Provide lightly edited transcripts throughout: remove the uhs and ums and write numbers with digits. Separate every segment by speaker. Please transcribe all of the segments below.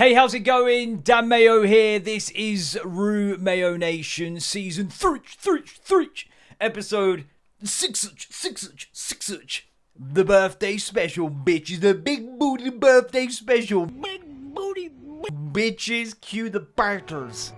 Speaker 1: Hey, how's it going? Dan Mayo here. This is RuMayoNation Season 3, Episode 6. The birthday special, bitches. The big booty birthday special. Big booty bitches. Cue the battles.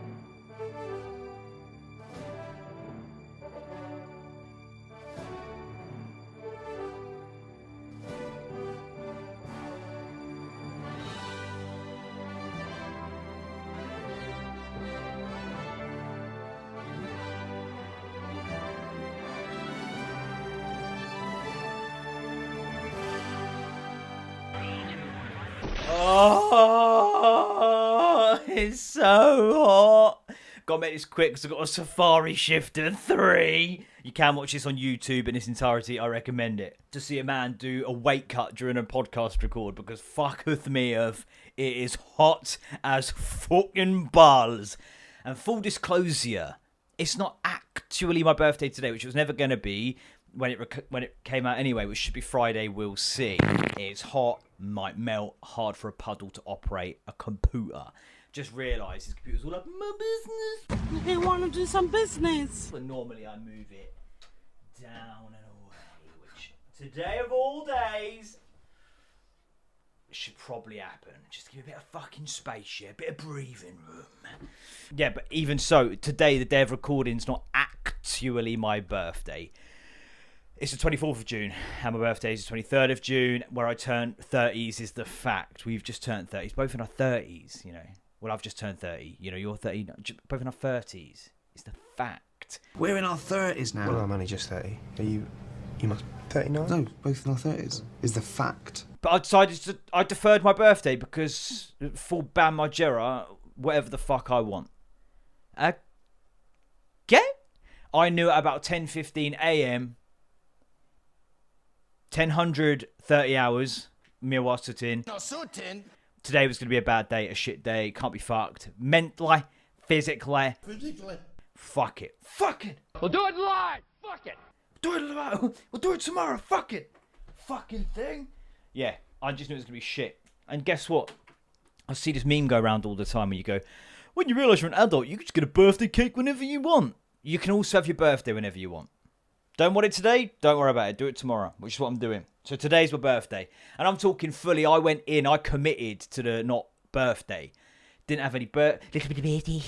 Speaker 1: Oh, it's so hot. Gotta make this quick because I've got a Safari Shifter 3. You can watch this on YouTube in its entirety. I recommend it. To see a man do a weight cut during a podcast record because fucketh me if it is hot as fucking balls. And full disclosure, it's not actually my birthday today, which it was never going to be when it came out anyway, which should be Friday. We'll see. It's hot, might melt, hard for a puddle to operate a computer. Just realised this computer's all like, my business.
Speaker 2: They want to do some business.
Speaker 1: But normally I move it down and away, which today of all days should probably happen. Just give me a bit of fucking space, yeah, a bit of breathing room. Yeah, but even so, today, the day of recording's not actually my birthday. It's the 24th of June, and my birthday is the 23rd of June, where I turn 30s is the fact. We've just turned 30s, both in our 30s, you know. Well, I've just turned 30, you know, you're 30, both in our 30s. It's the fact.
Speaker 3: We're in our 30s now.
Speaker 4: Well, I'm only just 30. Are you must 39?
Speaker 3: No, both in our 30s. Is the fact.
Speaker 1: But I deferred my birthday because full Bam Margera, whatever the fuck I want. Okay? I knew at about 10:15 a.m., 10:30 hours, Mia sitting. Today was going to be a bad day, a shit day, can't be fucked. Mentally, physically. Fuck it.
Speaker 5: We'll do it live. Fuck it.
Speaker 1: We'll do it tomorrow. Fuck it. Fucking thing. Yeah, I just knew it was going to be shit. And guess what? I see this meme go around all the time where you go, when you realise you're an adult, you can just get a birthday cake whenever you want. You can also have your birthday whenever you want. Don't want it today? Don't worry about it. Do it tomorrow, which is what I'm doing. So today's my birthday. And I'm talking fully. I went in. I committed to the not birthday. Didn't have any little bit of birthday.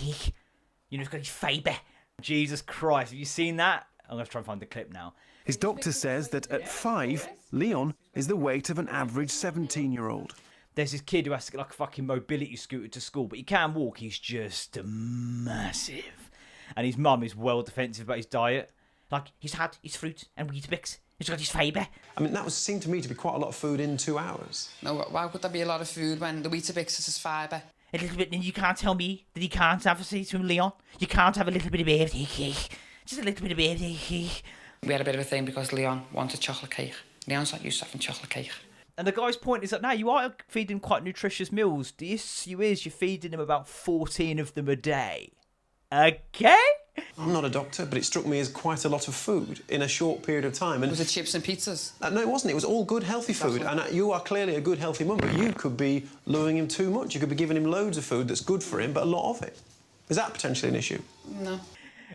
Speaker 1: You know, it's got his fibre. Jesus Christ. Have you seen that? I'm going to try and find the clip now.
Speaker 3: His doctor says that at 5, Leon is the weight of an average 17-year-old.
Speaker 1: There's this kid who has to get like a fucking mobility scooter to school, but he can walk. He's just massive. And his mum is well defensive about his diet. Like, he's had his fruit and Weetabix. He's got his fibre.
Speaker 4: I mean, that seemed to me to be quite a lot of food in 2 hours.
Speaker 6: No, why would there be a lot of food when the Weetabix is his fibre?
Speaker 1: A little bit, and you can't tell me that he can't have a seat from Leon. You can't have a little bit of birthday cake. Just a little bit of birthday cake.
Speaker 6: We had a bit of a thing because Leon wanted chocolate cake. Leon's not used to having chocolate cake.
Speaker 1: And the guy's point is that now you are feeding quite nutritious meals. The issue is you're feeding him about 14 of them a day. Okay?
Speaker 4: I'm not a doctor, but it struck me as quite a lot of food in a short period of time. And
Speaker 6: Was it chips and pizzas?
Speaker 4: no, it wasn't. It was all good, healthy food. And you are clearly a good, healthy mum, but you could be luring him too much. You could be giving him loads of food that's good for him, but a lot of it. Is that potentially an issue?
Speaker 6: No.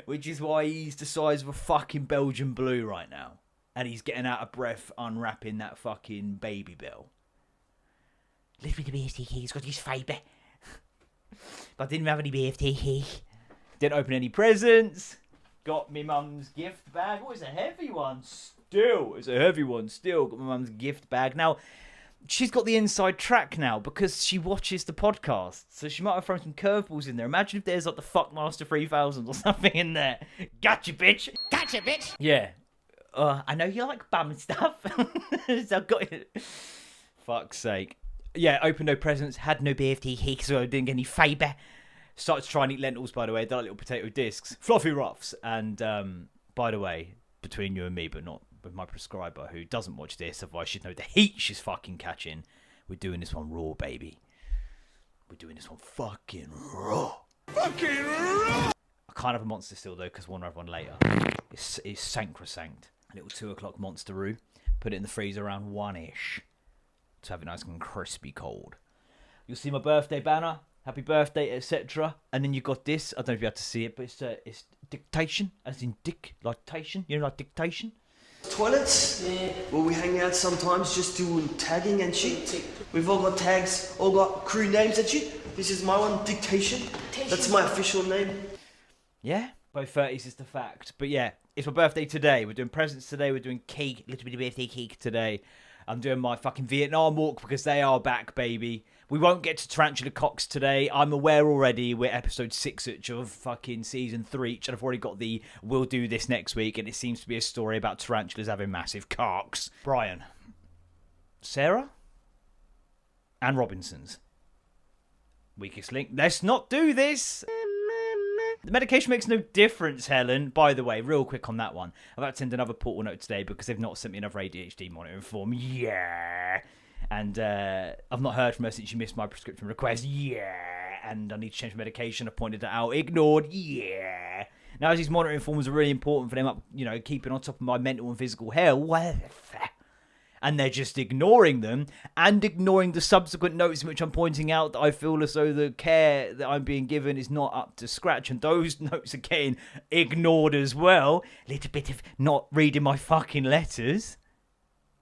Speaker 1: Which is why he's the size of a fucking Belgian blue right now. And he's getting out of breath unwrapping that fucking baby bell. Little bit of birthday cake, he's got his fibre. But I didn't have any birthday cake. Didn't open any presents. Got me mum's gift bag. Oh, it's a heavy one still. Got my mum's gift bag. Now, she's got the inside track now because she watches the podcast. So she might have thrown some curveballs in there. Imagine if there's like the Fuckmaster 3000 or something in there. Gotcha, bitch. Yeah. I know you like bum stuff. So I got it. Fuck's sake. Yeah, opened no presents. Had no birthday cake, so I didn't get any fibre. Started to try and eat lentils, by the way. They're like little potato discs. Fluffy ruffs. And, by the way, between you and me, but not with my prescriber, who doesn't watch this, otherwise she'd know the heat she's fucking catching. We're doing this one raw, baby. We're doing this one fucking raw. Fucking raw! I can't have a monster still, though, because we'll have one later. It's sacrosanct. A little 2 o'clock Monster-oo. Put it in the freezer around 1-ish. To have it nice and crispy cold. You'll see my birthday banner. Happy birthday, etc. And then you got this. I don't know if you have to see it, but it's dictation, as in dictation. You know, like dictation.
Speaker 7: Toilets, where we hang out sometimes just doing tagging and shit. We've all got tags, all got crew names and shit. This is my one, Dictation. That's my official name.
Speaker 1: Yeah, both 30s is the fact. But yeah, it's my birthday today. We're doing presents today. We're doing cake, a little bit of birthday cake today. I'm doing my fucking Vietnam walk because they are back, baby. We won't get to Tarantula Cocks today. I'm aware already we're episode 6 of fucking season 3, and I've already got the we'll do this next week, and it seems to be a story about tarantulas having massive cocks. Brian, Sarah, and Robinsons. Weakest link. Let's not do this. The medication makes no difference, Helen. By the way, real quick on that one. I've had to send another portal note today because they've not sent me another ADHD monitoring form. Yeah. And I've not heard from her since she missed my prescription request. Yeah. And I need to change my medication. I pointed that out. Ignored. Yeah. Now, these monitoring forms are really important for them up, you know, keeping on top of my mental and physical health. And they're just ignoring them and ignoring the subsequent notes in which I'm pointing out that I feel as though the care that I'm being given is not up to scratch. And those notes are getting ignored as well. A little bit of not reading my fucking letters.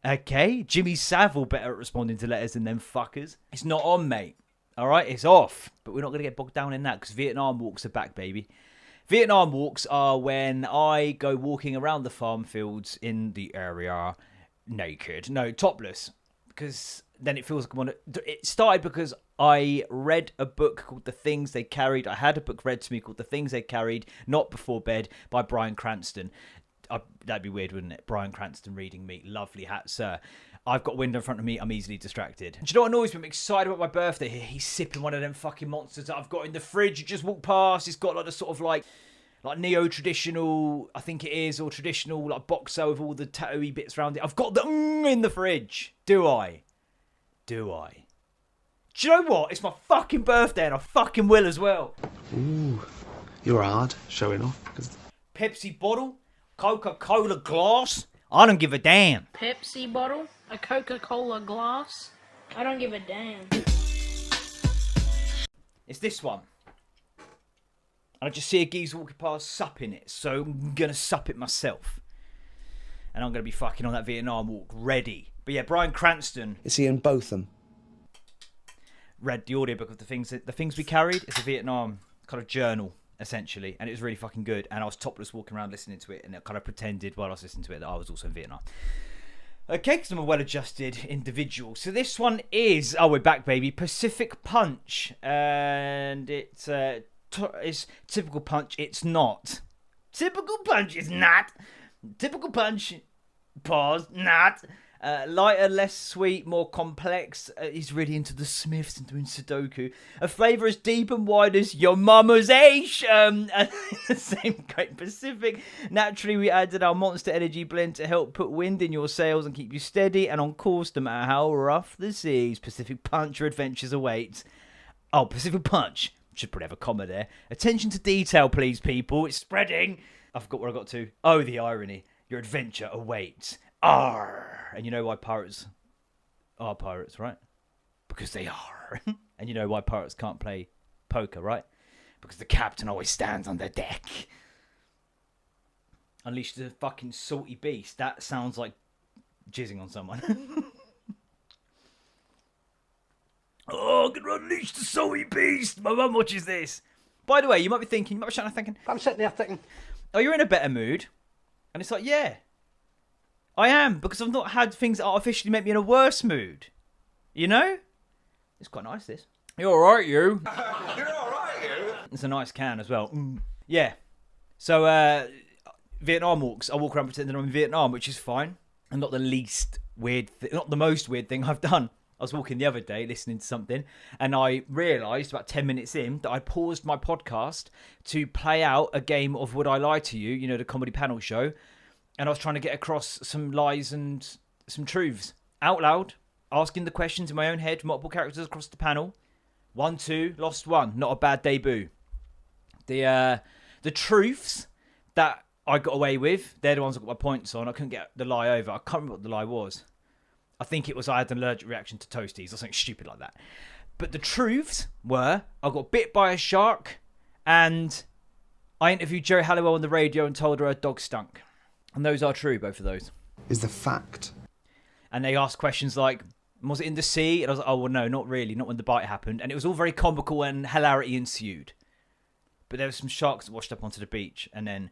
Speaker 1: Okay, Jimmy Savile better at responding to letters than them fuckers. It's not on, mate. All right, it's off. But we're not going to get bogged down in that because Vietnam walks are back, baby. Vietnam walks are when I go walking around the farm fields in the area naked. No, topless. Because then it feels like I'm on it started because I read a book called The Things They Carried. I had a book read to me called The Things They Carried, Not Before Bed by Bryan Cranston. That'd be weird, wouldn't it? Bryan Cranston reading me. Lovely hat, sir. I've got a window in front of me. I'm easily distracted. Do you know what annoys me? I'm excited about my birthday here. He's sipping one of them fucking monsters that I've got in the fridge. You just walk past. It's got like a sort of like neo-traditional, I think it is, or traditional like boxer with all the tattooy bits around it. I've got the in the fridge. Do I? Do you know what? It's my fucking birthday and I fucking will as well.
Speaker 3: Ooh, you're hard showing off.
Speaker 1: Pepsi bottle, Coca-Cola glass. I don't give a damn.
Speaker 2: Pepsi bottle, a Coca-Cola glass. I don't give a damn.
Speaker 1: It's this one. And I just see a geezer walking past supping it, so I'm going to sup it myself. And I'm going to be fucking on that Vietnam walk ready. But yeah, Bryan Cranston.
Speaker 8: Is he in Botham?
Speaker 1: Read the audiobook of the things we carried. It's a Vietnam kind of journal, essentially. And it was really fucking good. And I was topless walking around listening to it. And it kind of pretended while I was listening to it that I was also in Vietnam. Okay, because I'm a well-adjusted individual. So this one is, we're back, baby, Pacific Punch. And it's typical punch. It's not. Typical punch is not. Typical punch, pause, not. Lighter, less sweet, more complex. He's really into the Smiths and doing Sudoku. A flavour as deep and wide as your mama's age. And the same Great Pacific. Naturally, we added our Monster Energy blend to help put wind in your sails and keep you steady and on course no matter how rough the seas. Pacific Punch, your adventures await. Oh, Pacific Punch. Should probably have a comma there. Attention to detail, please, people. It's spreading. I forgot where I got to. Oh, the irony. Your adventure awaits. Arr. And you know why pirates are pirates, right? Because they are. And you know why pirates can't play poker, right? Because the captain always stands on the deck. Unleash the fucking salty beast. That sounds like jizzing on someone. Oh, I'm going to unleash the salty beast. My mum watches this. By the way, you might be thinking,
Speaker 5: I'm sitting there thinking,
Speaker 1: oh, you're in a better mood. And it's like, yeah, I am. Because I've not had things that artificially make me in a worse mood. You know? It's quite nice, this. You're all right, you. You're all right, you. It's a nice can as well. Yeah. So, Vietnam walks. I walk around pretending I'm in Vietnam, which is fine. And not the least weird, not the most weird thing I've done. I was walking the other day listening to something and I realised about 10 minutes in that I paused my podcast to play out a game of Would I Lie to You, you know, the comedy panel show. And I was trying to get across some lies and some truths out loud, asking the questions in my own head, multiple characters across the panel. 1, 2, lost 1. Not a bad debut. The truths that I got away with, they're the ones I got my points on. I couldn't get the lie over. I can't remember what the lie was. I think it was I had an allergic reaction to toasties or something stupid like that. But the truths were, I got bit by a shark, and I interviewed Jerry Halliwell on the radio and told her dog stunk. And those are true, both of those.
Speaker 3: Is the fact.
Speaker 1: And they asked questions like, was it in the sea? And I was like, oh, well, no, not really. Not when the bite happened. And it was all very comical and hilarity ensued. But there were some sharks that washed up onto the beach. And then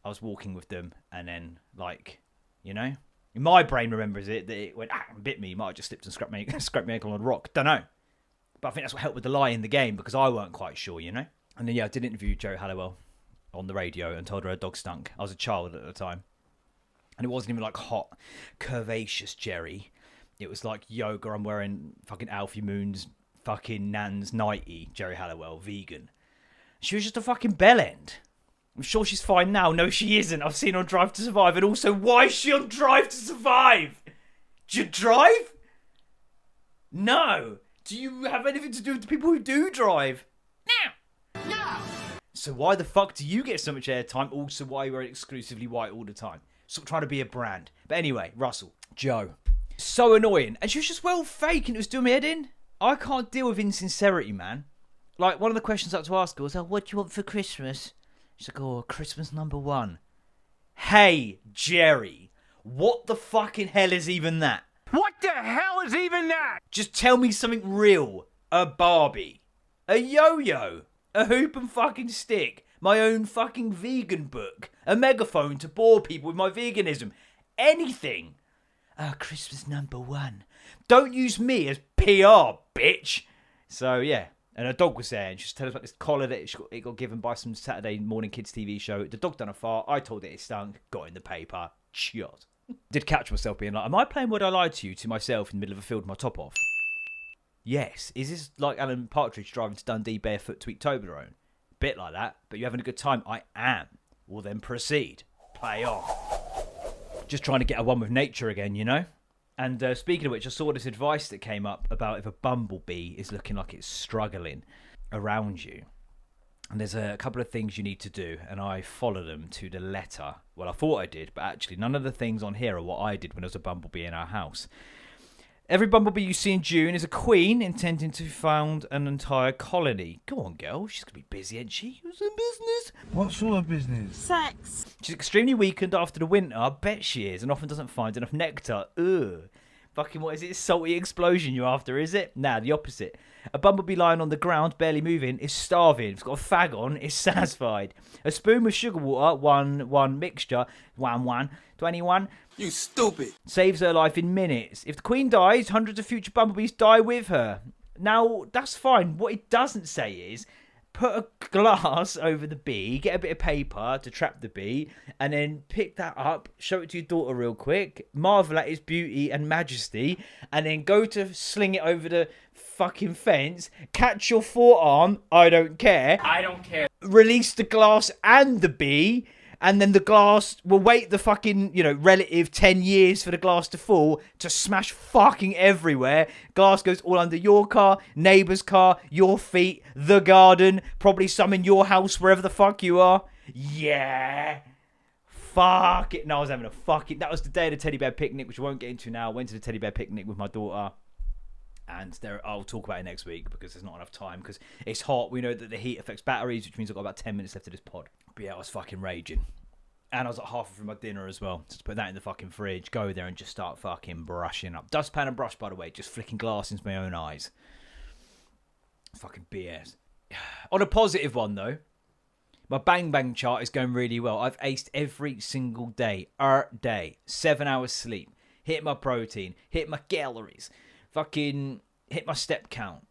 Speaker 1: I was walking with them. And then, like, you know, my brain remembers it, that it went, and bit me. Might have just slipped and scraped my ankle on a rock. Don't know. But I think that's what helped with the lie in the game, because I weren't quite sure, you know? And then, yeah, I did interview Jerry Halliwell on the radio and told her dog stunk. I was a child at the time. And it wasn't even like hot, curvaceous Jerry. It was like yoga. I'm wearing fucking Alfie Moon's fucking Nan's nightie, Jerry Halliwell, vegan. She was just a fucking bellend. I'm sure she's fine now. No, she isn't. I've seen her on Drive to Survive. And also, why is she on Drive to Survive? Do you drive? No. Do you have anything to do with the people who do drive? No. So why the fuck do you get so much airtime? Also, why you wear exclusively white all the time? Sort of trying to be a brand. But anyway, Russell. Joe. So annoying. And she was just well fake and it was doing me head in. I can't deal with insincerity, man. Like, one of the questions I had to ask her was, oh, what do you want for Christmas? She's like, oh, Christmas #1. Hey, Jerry. What the fucking hell is even that?
Speaker 5: What the hell is even that?
Speaker 1: Just tell me something real. A Barbie. A yo-yo. A hoop and fucking stick. My own fucking vegan book. A megaphone to bore people with my veganism. Anything. Christmas #1. Don't use me as PR, bitch. So, yeah. And her dog was there. And she was telling us about this collar that it got given by some Saturday morning kids TV show. The dog done a fart. I told it stunk. Got in the paper. Shot. Did catch myself being like, am I playing Would I Lie to You to myself in the middle of a field with my top off? Yes. Is this like Alan Partridge driving to Dundee barefoot to eat Toblerone? Bit like that, but you're having a good time. I am. Well, then proceed. Play on. Just trying to get a one with nature again, you know? And speaking of which, I saw this advice that came up about if a bumblebee is looking like it's struggling around you. And there's a couple of things you need to do, and I follow them to the letter. Well, I thought I did, but actually none of the things on here are what I did when there was a bumblebee in our house. Every bumblebee you see in June is a queen intending to found an entire colony. Go on, girl. She's going to be busy, ain't she? Who's in business?
Speaker 3: What sort of business?
Speaker 2: Sex.
Speaker 1: She's extremely weakened after the winter. I bet she is, and often doesn't find enough nectar. Ugh. Fucking what is it? Salty explosion you're after, is it? Nah, the opposite. A bumblebee lying on the ground, barely moving, is starving. If it's got a fag on, is satisfied. A spoon with sugar water, one mixture, 21.
Speaker 8: You stupid.
Speaker 1: Saves her life in minutes. If the queen dies, hundreds of future bumblebees die with her. Now, that's fine. What it doesn't say is, put a glass over the bee, get a bit of paper to trap the bee, and then pick that up, show it to your daughter real quick, marvel at its beauty and majesty, and then go to sling it over the fucking fence, catch your forearm, I don't care, release the glass and the bee, and then the glass will wait the fucking, relative 10 years for the glass to fall to smash fucking everywhere. Glass goes all under your car, neighbour's car, your feet, the garden, probably some in your house, wherever the fuck you are. Yeah. Fuck it. No, I was having a fucking... That was the day of the teddy bear picnic, which I won't get into now. I went to the teddy bear picnic with my daughter. And I'll talk about it next week because there's not enough time because it's hot. We know that the heat affects batteries, which means I've got about 10 minutes left of this pod. But yeah, I was fucking raging. And I was like halfway through my dinner as well. Just put that in the fucking fridge, go there and just start fucking brushing up. Dustpan and brush, by the way, just flicking glass into my own eyes. Fucking BS. On a positive one, though, my bang bang chart is going really well. I've aced every single day. 7 hours sleep. Hit my protein. Hit my calories. Fucking hit my step count.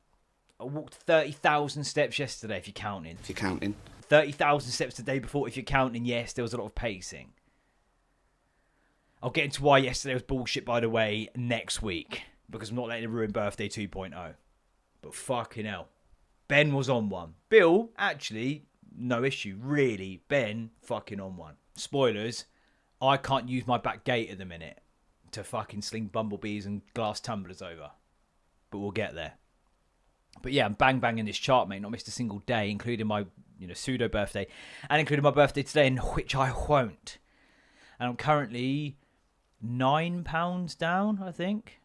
Speaker 1: I walked 30,000 steps yesterday, if you're counting. 30,000 steps the day before, if you're counting. Yes, there was a lot of pacing. I'll get into why yesterday was bullshit, by the way, next week. Because I'm not letting it ruin birthday 2.0. But fucking hell. Ben was on one. Bill, actually, no issue. Really, Ben, fucking on one. Spoilers, I can't use my back gate at the minute to fucking sling bumblebees and glass tumblers over. But we'll get there. But yeah, I'm bang banging this chart, mate. Not missed a single day, including my pseudo birthday, and including my birthday today, in which I won't. And I'm currently £9 down, I think.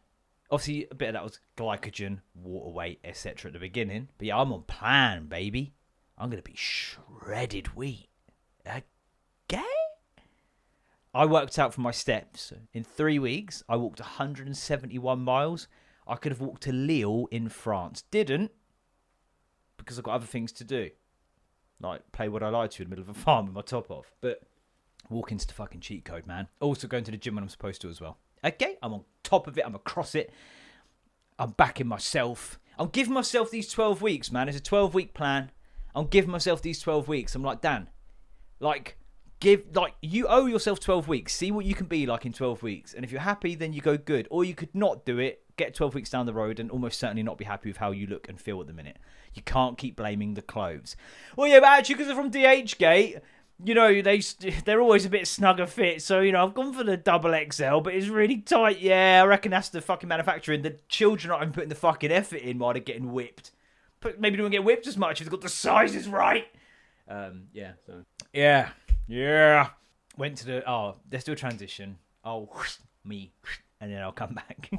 Speaker 1: Obviously, a bit of that was glycogen, water weight, etc. at the beginning. But yeah, I'm on plan, baby. I'm going to be shredded wheat. Okay? I worked out for my steps. In 3 weeks, I walked 171 miles. I could have walked to Lille in France. Didn't, because I've got other things to do. Like play What I Lied to in the middle of a farm with my top off. But walking's the fucking cheat code, man. Also going to the gym when I'm supposed to as well. Okay, I'm on top of it. I'm across it. I'm backing myself. I'm giving myself these 12 weeks, man. It's a 12-week plan. I'm giving myself these 12 weeks. I'm like, Dan, you owe yourself 12 weeks. See what you can be like in 12 weeks. And if you're happy, then you go good. Or you could not do it, get 12 weeks down the road and almost certainly not be happy with how you look and feel at the minute. You can't keep blaming the clothes. Well, yeah, but actually, because they're from DHgate, you know, they're always a bit snugger fit. So, you know, I've gone for the double XL, but it's really tight. Yeah, I reckon that's the fucking manufacturing. The children aren't even putting the fucking effort in while they're getting whipped. But maybe they don't get whipped as much if they've got the sizes right. Yeah. Went to the... let's do a transition. Me. And then I'll come back.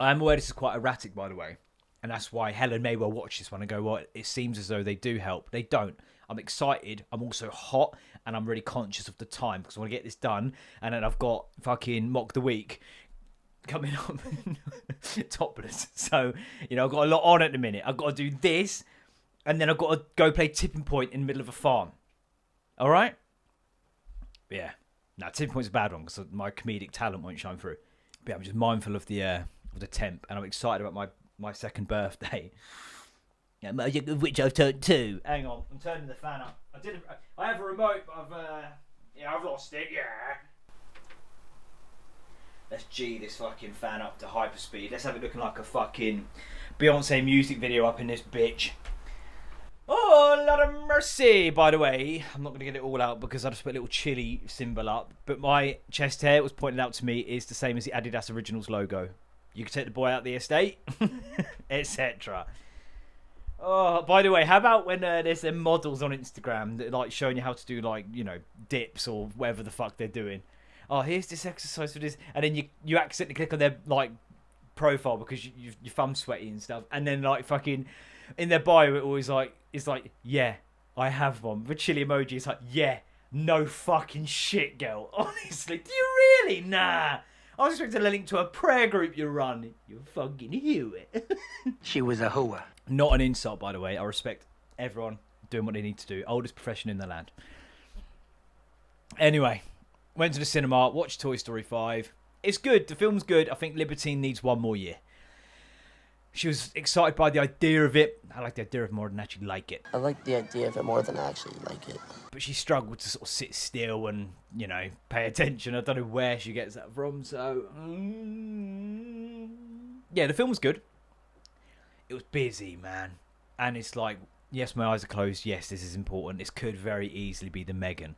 Speaker 1: I'm aware this is quite erratic, by the way. And that's why Helen may well watch this one and go, well, it seems as though they do help. They don't. I'm excited. I'm also hot. And I'm really conscious of the time because I want to get this done. And then I've got fucking Mock the Week coming up topless. So, you know, I've got a lot on at the minute. I've got to do this. And then I've got to go play Tipping Point in the middle of a farm. All right? Yeah. Now, Tipping Point's a bad one because my comedic talent won't shine through. But yeah, I'm just mindful of the temp. And I'm excited about my second birthday. Yeah, which I've turned 2. Hang on, I'm turning the fan up. I have a remote, but I've lost it. Yeah. Let's G this fucking fan up to hyperspeed. Let's have it looking like a fucking Beyonce music video up in this bitch. Oh, Lord of mercy. By the way, I'm not going to get it all out because I just put a little chili symbol up. But my chest hair, was pointed out to me, is the same as the Adidas Originals logo. You can take the boy out the estate, etc. Oh, by the way, how about when there's them models on Instagram that like showing you how to do like, you know, dips or whatever the fuck they're doing. Oh, here's this exercise for this, and then you accidentally click on their like profile because your thumb's sweaty and stuff, and then like fucking in their bio it always like it's like, yeah, I have one. The chili emoji is like, yeah, no fucking shit, girl. Honestly, do you really? Nah. I was expecting a link to a prayer group you run. You fucking hewitt.
Speaker 5: She was a hooer.
Speaker 1: Not an insult, by the way. I respect everyone doing what they need to do. Oldest profession in the land. Anyway, went to the cinema, watched Toy Story 5. It's good. The film's good. I think Libertine needs one more year. She was excited by the idea of it. I like the idea of it more than actually like it.
Speaker 8: I like the idea of it more than I actually like it.
Speaker 1: But she struggled to sort of sit still and, you know, pay attention. I don't know where she gets that from. So, yeah, the film was good. It was busy, man. And it's like, yes, my eyes are closed. Yes, this is important. This could very easily be the Megan.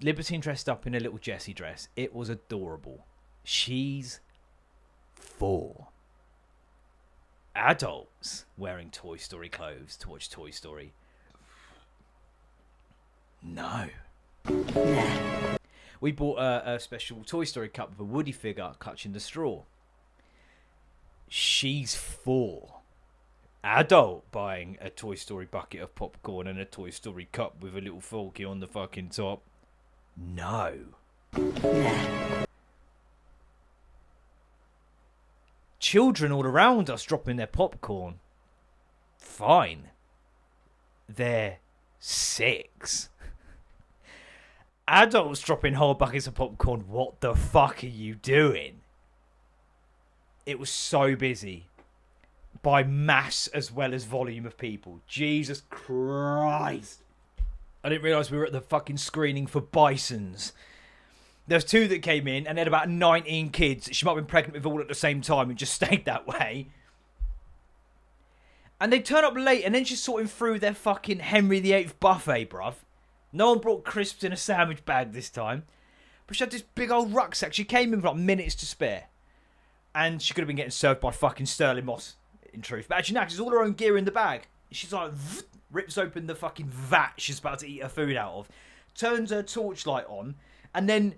Speaker 1: Libertine dressed up in a little Jessie dress. It was adorable. She's 4. Adults wearing Toy Story clothes to watch Toy Story. No. Nah. We bought a special Toy Story cup with a Woody figure clutching the straw. She's 4. Adult buying a Toy Story bucket of popcorn and a Toy Story cup with a little forky on the fucking top. No. Nah. Children all around us dropping their popcorn. Fine. They're 6. Adults dropping whole buckets of popcorn. What the fuck are you doing? It was so busy. By mass as well as volume of people. Jesus Christ. I didn't realise we were at the fucking screening for Bisons. There's 2 that came in, and they had about 19 kids. She might have been pregnant with all at the same time and just stayed that way. And they turn up late, and then she's sorting through their fucking Henry VIII buffet, bruv. No one brought crisps in a sandwich bag this time. But she had this big old rucksack. She came in with like minutes to spare. And she could have been getting served by fucking Sterling Moss, in truth. But actually, no, because it's all her own gear in the bag. She's like, rips open the fucking vat she's about to eat her food out of. Turns her torchlight on. And then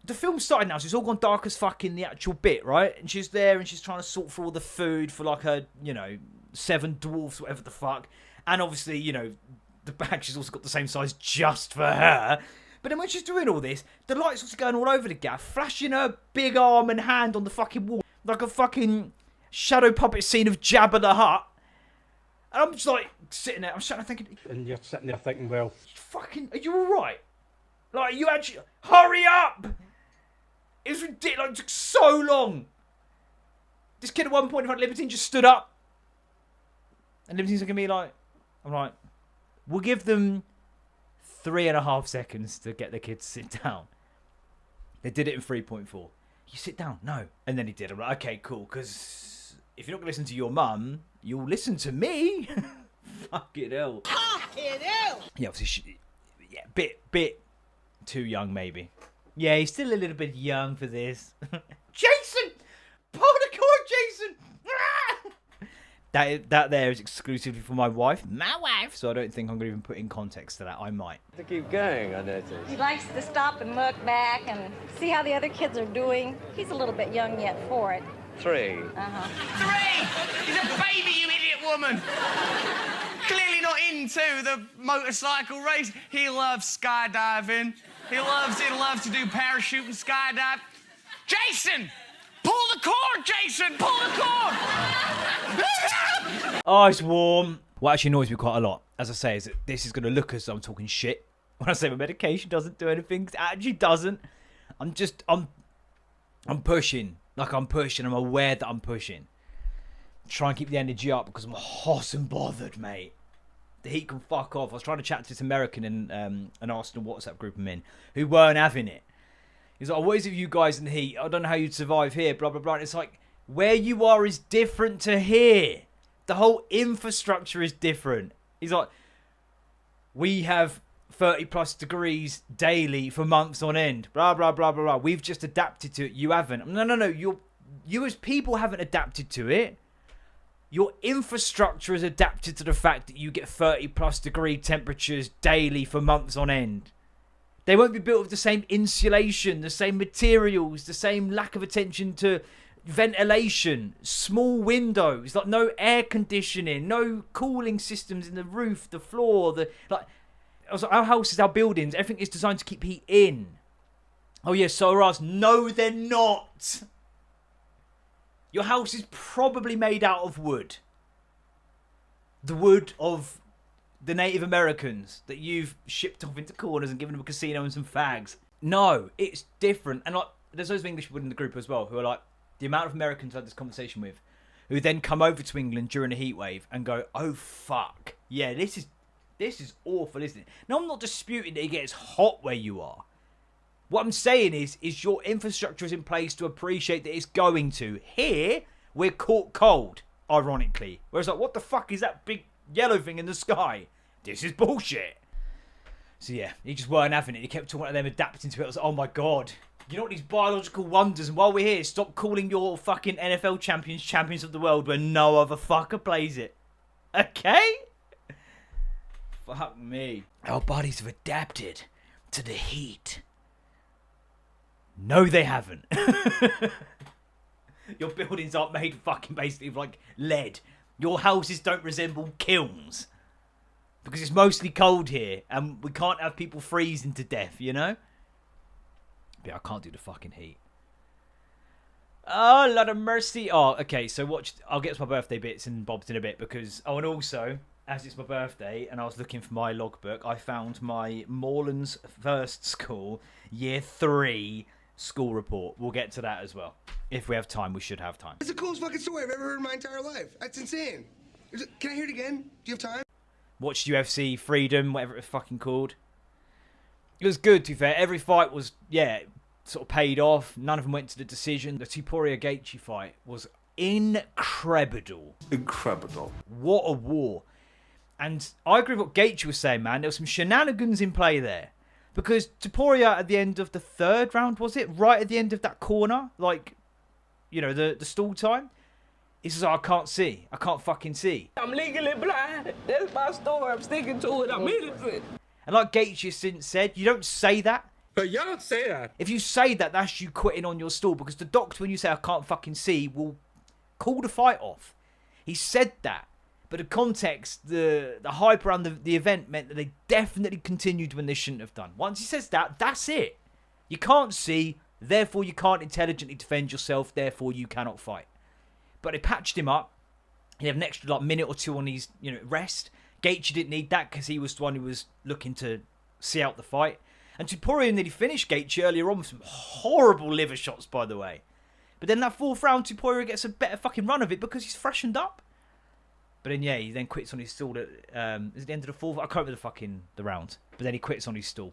Speaker 1: The film started now, so it's all gone dark as fuck in the actual bit, right? And she's there and she's trying to sort for all the food for like her, 7 dwarfs, whatever the fuck. And obviously, the bag she's also got the same size just for her. But then when she's doing all this, the light's also going all over the gaff, flashing her big arm and hand on the fucking wall. Like a fucking shadow puppet scene of Jabba the Hutt. And I'm just like, sitting there, I'm sitting there thinking...
Speaker 9: And you're sitting there thinking, well...
Speaker 1: Fucking, are you alright? Like, you actually... Hurry up! It was ridiculous, it took so long. This kid at one point in front of Libertine just stood up. And Libertine's looking at me like... I'm like, we'll give them 3.5 seconds to get the kid to sit down. They did it in 3.4. You sit down? No. And then he did. I'm like, okay, cool, because if you're not going to listen to your mum, you'll listen to me. Fucking hell. Fucking hell. Yeah, obviously, bit too young, maybe. Yeah, he's still a little bit young for this. Jason! Pull the cord, Jason! That there is exclusively for my wife. My wife! So I don't think I'm going to even put in context to that. I might.
Speaker 10: To keep going, I notice.
Speaker 11: He likes to stop and look back and see how the other kids are doing. He's a little bit young yet for it.
Speaker 10: 3.
Speaker 5: 3! He's a baby, you idiot woman! Clearly not into the motorcycle race. He loves skydiving. He loves to do parachute and skydive. Jason! Pull the cord, Jason! Pull the cord!
Speaker 1: Oh, it's warm. What actually annoys me quite a lot, as I say, is that this is going to look as though I'm talking shit. When I say my medication doesn't do anything, it actually doesn't. I'm pushing. Like I'm pushing. I'm aware that I'm pushing. Try and keep the energy up because I'm hot and bothered, mate. The heat can fuck off. I was trying to chat to this American in an Arsenal WhatsApp group I'm in who weren't having it. He's like, what is it with you guys in the heat? I don't know how you'd survive here, blah, blah, blah. And it's like, where you are is different to here. The whole infrastructure is different. He's like, we have 30 plus degrees daily for months on end. Blah, blah, blah, blah, blah. We've just adapted to it. You haven't. No. You as people haven't adapted to it. Your infrastructure is adapted to the fact that you get 30 plus degree temperatures daily for months on end. They won't be built with the same insulation, the same materials, the same lack of attention to ventilation, small windows, like no air conditioning, no cooling systems in the roof, the floor, our houses, our buildings, everything is designed to keep heat in. Oh yeah, so are ours. No, they're not. Your house is probably made out of wood. The wood of the Native Americans that you've shipped off into corners and given them a casino and some fags. No, it's different. And like, there's those English people in the group as well who are like, the amount of Americans I've had this conversation with, who then come over to England during a heat wave and go, oh fuck, yeah, this is awful, isn't it? Now I'm not disputing that it gets hot where you are. What I'm saying is your infrastructure is in place to appreciate that it's going to. Here, we're caught cold, ironically. Whereas like, what the fuck is that big yellow thing in the sky? This is bullshit. So yeah, he just weren't having it. He kept talking about them adapting to it. I was like, oh my god. You know what, these biological wonders, and while we're here, stop calling your fucking NFL champions of the world when no other fucker plays it. Okay? Fuck me. Our bodies have adapted to the heat. No, they haven't. Your buildings aren't made fucking basically of like lead. Your houses don't resemble kilns. Because it's mostly cold here, and we can't have people freezing to death, you know? Yeah, I can't do the fucking heat. Oh, Lord of mercy. Oh, okay, so I'll get to my birthday bits and bobs in a bit, because... Oh, and also, as it's my birthday, and I was looking for my logbook, I found my Morelands First School Year 3 school report. We'll get to that as well. If we have time, we should have time.
Speaker 12: It's the coolest fucking story I've ever heard in my entire life. That's insane. Can I hear it again? Do you have time?
Speaker 1: Watched UFC, Freedom, whatever it was fucking called. It was good, to be fair. Every fight was, yeah, sort of paid off. None of them went to the decision. The Topuria Gaethje fight was incredible.
Speaker 3: Incredible.
Speaker 1: What a war. And I agree with what Gaethje was saying, man. There was some shenanigans in play there. Because Topuria at the end of the 3rd round, was it? Right at the end of that corner, like, you know, the stall time. He says, oh, I can't see. I can't fucking see.
Speaker 13: I'm legally blind. That's my story. I'm sticking to it. I'm innocent.
Speaker 1: And like Gaethje since said, you don't say that.
Speaker 9: But y'all don't say that.
Speaker 1: If you say that, that's you quitting on your stall, because the doctor, when you say I can't fucking see, will call the fight off. He said that. But the context, the hype around the event meant that they definitely continued when they shouldn't have done. Once he says that, that's it. You can't see, therefore you can't intelligently defend yourself, therefore you cannot fight. But they patched him up. He had an extra minute or two on his rest. Gaethje didn't need that because he was the one who was looking to see out the fight. And Topuria nearly finished Gaethje earlier on with some horrible liver shots, by the way. But then that fourth round, Topuria gets a better fucking run of it because he's freshened up. But then, yeah, he then quits on his stall at is it the end of the fourth? I can't remember the round. But then he quits on his stall.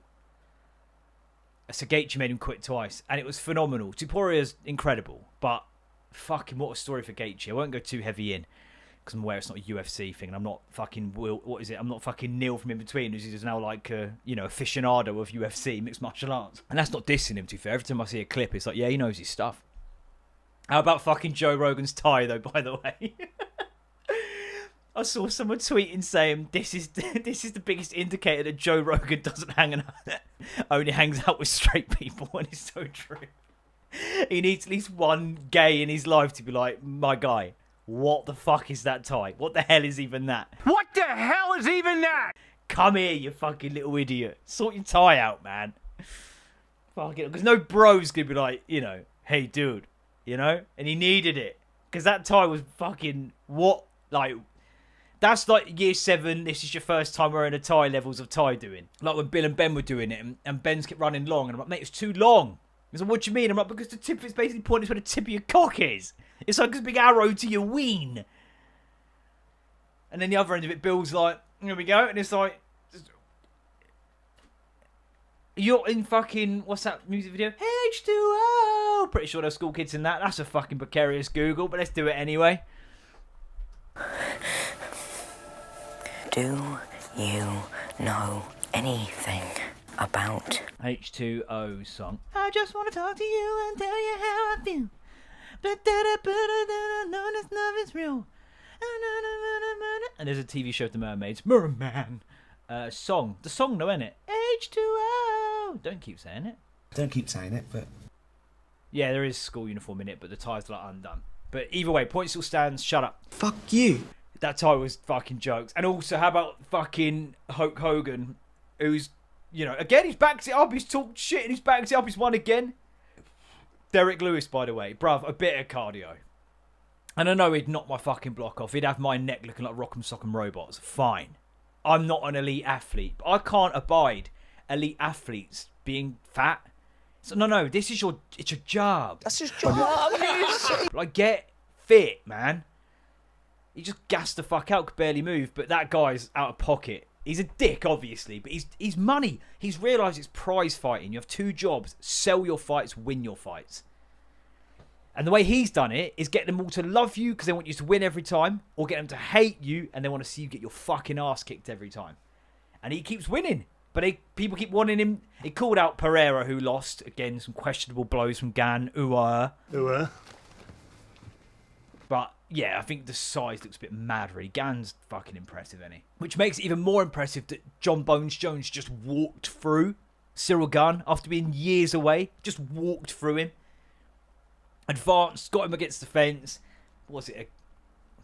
Speaker 1: So Gaethje made him quit twice. And it was phenomenal. Tuporia's incredible. But fucking what a story for Gaethje. I won't go too heavy in. Because I'm aware it's not a UFC thing. And I'm not fucking I'm not fucking Neil from In Between. Who's now like a, aficionado of UFC, mixed martial arts. And that's not dissing him, to be fair. Every time I see a clip, it's like, yeah, he knows his stuff. How about fucking Joe Rogan's tie, though, by the way? I saw someone tweeting saying this is the biggest indicator that Joe Rogan only hangs out with straight people, and it's so true. He needs at least one gay in his life to be like, my guy, what the fuck is that tie? What the hell is even that?
Speaker 9: What the hell is even that?
Speaker 1: Come here, you fucking little idiot. Sort your tie out, man. Fuck it. Because no bro's gonna be like, hey, dude, and he needed it. Because that tie was fucking, that's like year 7, this is your first time wearing a tie levels of tie doing. Like when Bill and Ben were doing it, and Ben's kept running long, and I'm like, mate, it's too long. He's like, what do you mean? I'm like, because the tip is basically pointing to where the tip of your cock is. It's like a big arrow to your ween. And then the other end of it, Bill's like, here we go, and it's like, you're in fucking, what's that music video? H2O! Pretty sure there's school kids in that. That's a fucking precarious Google, but let's do it anyway.
Speaker 10: Do you know anything about
Speaker 1: H2O song? I just want to talk to you and tell you how I feel. Know this love is real. And there's a TV show of the mermaids. Merman. Song. The song though, isn't it? H2O. Don't keep saying it.
Speaker 13: Don't keep saying it, but...
Speaker 1: Yeah, there is school uniform in it, but the tie's like undone. But either way, point still stands. Shut up.
Speaker 13: Fuck you.
Speaker 1: That tie was fucking jokes. And also, how about fucking Hulk Hogan, who's, again, he's backed it up. He's talked shit and he's backed it up. He's won again. Derek Lewis, by the way. Bruv, a bit of cardio. And I know he'd knock my fucking block off. He'd have my neck looking like Rock'em Sock'em Robots. Fine. I'm not an elite athlete. But I can't abide elite athletes being fat. So, no, this is it's your job.
Speaker 13: That's his job.
Speaker 1: Like, get fit, man. He just gassed the fuck out, could barely move, but that guy's out of pocket. He's a dick, obviously, but he's money. He's realised it's prize fighting. You have 2 jobs. Sell your fights, win your fights. And the way he's done it is get them all to love you because they want you to win every time, or get them to hate you and they want to see you get your fucking ass kicked every time. And he keeps winning. But people keep wanting him. He called out Pereira, who lost. Again, some questionable blows from Gan. But, yeah, I think the size looks a bit mad, really. Gan's fucking impressive, isn't he? Which makes it even more impressive that John Bones Jones just walked through Cyril Gunn after being years away. Just walked through him. Advanced, got him against the fence. Was it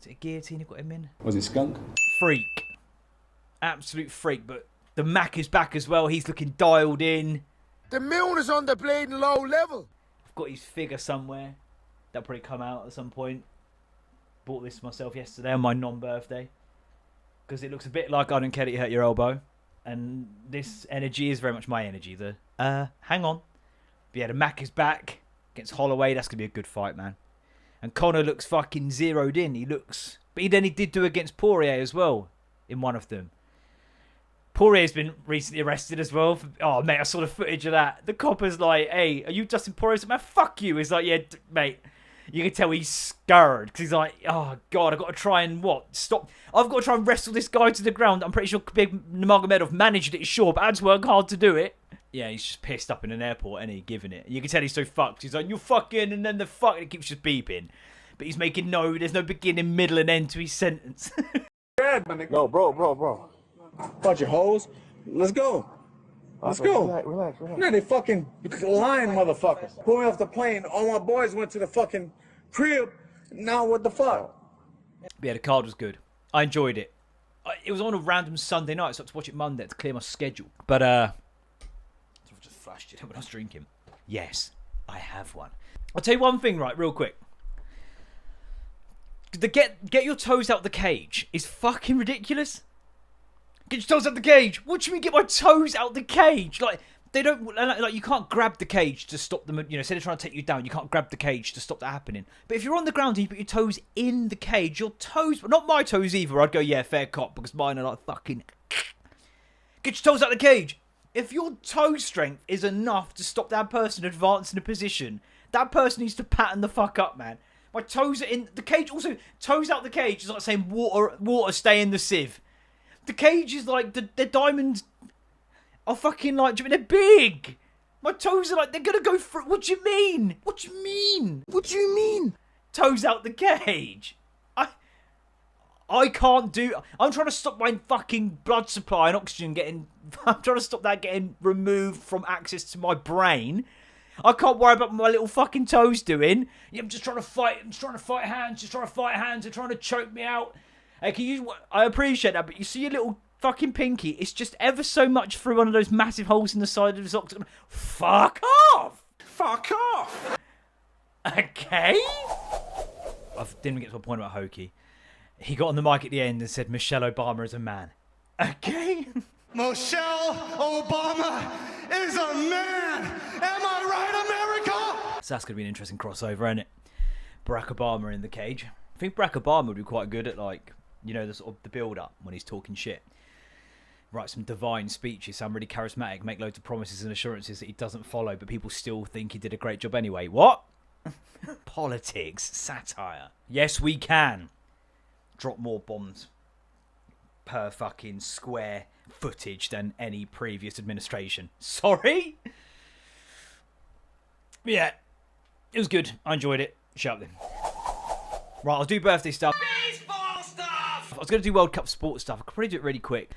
Speaker 1: a guillotine he got him in?
Speaker 13: Was it skunk?
Speaker 1: Freak. Absolute freak, but the Mac is back as well. He's looking dialed in.
Speaker 9: The moon is on the blade and low level.
Speaker 1: I've got his figure somewhere. That'll probably come out at some point. Bought this myself yesterday on my non-birthday. Because it looks a bit like I Don't Care That You Hurt Your Elbow. And this energy is very much my energy. Hang on. But yeah, the Mac is back against Holloway. That's going to be a good fight, man. And Conor looks fucking zeroed in. But he did do against Poirier as well in one of them. Poirier's been recently arrested as well. Oh, mate, I saw the footage of that. The copper's like, hey, are you Dustin Poirier? Man, fuck you. He's like, yeah, mate. You can tell he's scared. Because he's like, oh, God, I've got to try and stop. I've got to try and wrestle this guy to the ground. I'm pretty sure Khabib Nurmagomedov managed it, sure, but I had to work hard to do it. Yeah, he's just pissed up in an airport, and he giving it. You can tell he's so fucked. He's like, you fucking, and then the fuck, and it keeps just beeping. But he's making there's no beginning, middle, and end to his sentence.
Speaker 9: No, bro. Bunch of hoes. Let's go. Let's go.
Speaker 12: Relax.
Speaker 9: No, they fucking lying motherfuckers. Pulled me off the plane. All my boys went to the fucking crib. Now what the fuck?
Speaker 1: But yeah, the card was good. I enjoyed it. It was on a random Sunday night, so I had to watch it Monday to clear my schedule. But I just flashed it when I was drinking. Yes, I have one. I'll tell you one thing, right, real quick. The get your toes out the cage is fucking ridiculous. Get your toes out the cage. What do you mean get my toes out the cage? Like, they don't, like, you can't grab the cage to stop them, you know, say they're trying to take you down, you can't grab the cage to stop that happening. But if you're on the ground and you put your toes in the cage, your toes, not my toes either, I'd go, yeah, fair cop, because mine are like fucking, get your toes out the cage. If your toe strength is enough to stop that person advancing a position, that person needs to pattern the fuck up, man. My toes are in the cage. Also, toes out the cage is like saying water stay in the sieve. The cage is like, the diamonds are fucking like, do you mean they're big? My toes are like, they're gonna go through. What do you mean? What do you mean? What do you mean? Toes out the cage. I can't do. I'm trying to stop my fucking blood supply and oxygen getting. I'm trying to stop that getting removed from access to my brain. I can't worry about what my little fucking toes doing. I'm just trying to fight. I'm just trying to fight hands. Just trying to fight hands. They're trying to choke me out. Hey, can you? I appreciate that, but you see your little fucking pinky? It's just ever so much through one of those massive holes in the side of the socks. Fuck off! Fuck off! Okay. I didn't get to a point about Hokey. He got on the mic at the end and said Michelle Obama is a man. Okay.
Speaker 9: Michelle Obama is a man. Am I right, America?
Speaker 1: So that's going to be an interesting crossover, isn't it? Barack Obama in the cage. I think Barack Obama would be quite good at, like, you know, the sort of the build-up when he's talking shit. Write some divine speeches, sound really charismatic, make loads of promises and assurances that he doesn't follow, but people still think he did a great job anyway. What? Politics, satire. Yes, we can. Drop more bombs per fucking square footage than any previous administration. Sorry? Yeah, it was good. I enjoyed it. Shut up then. Right, I'll do birthday stuff. Baseball stuff! I was going to do World Cup sports stuff. I could probably do it really quick.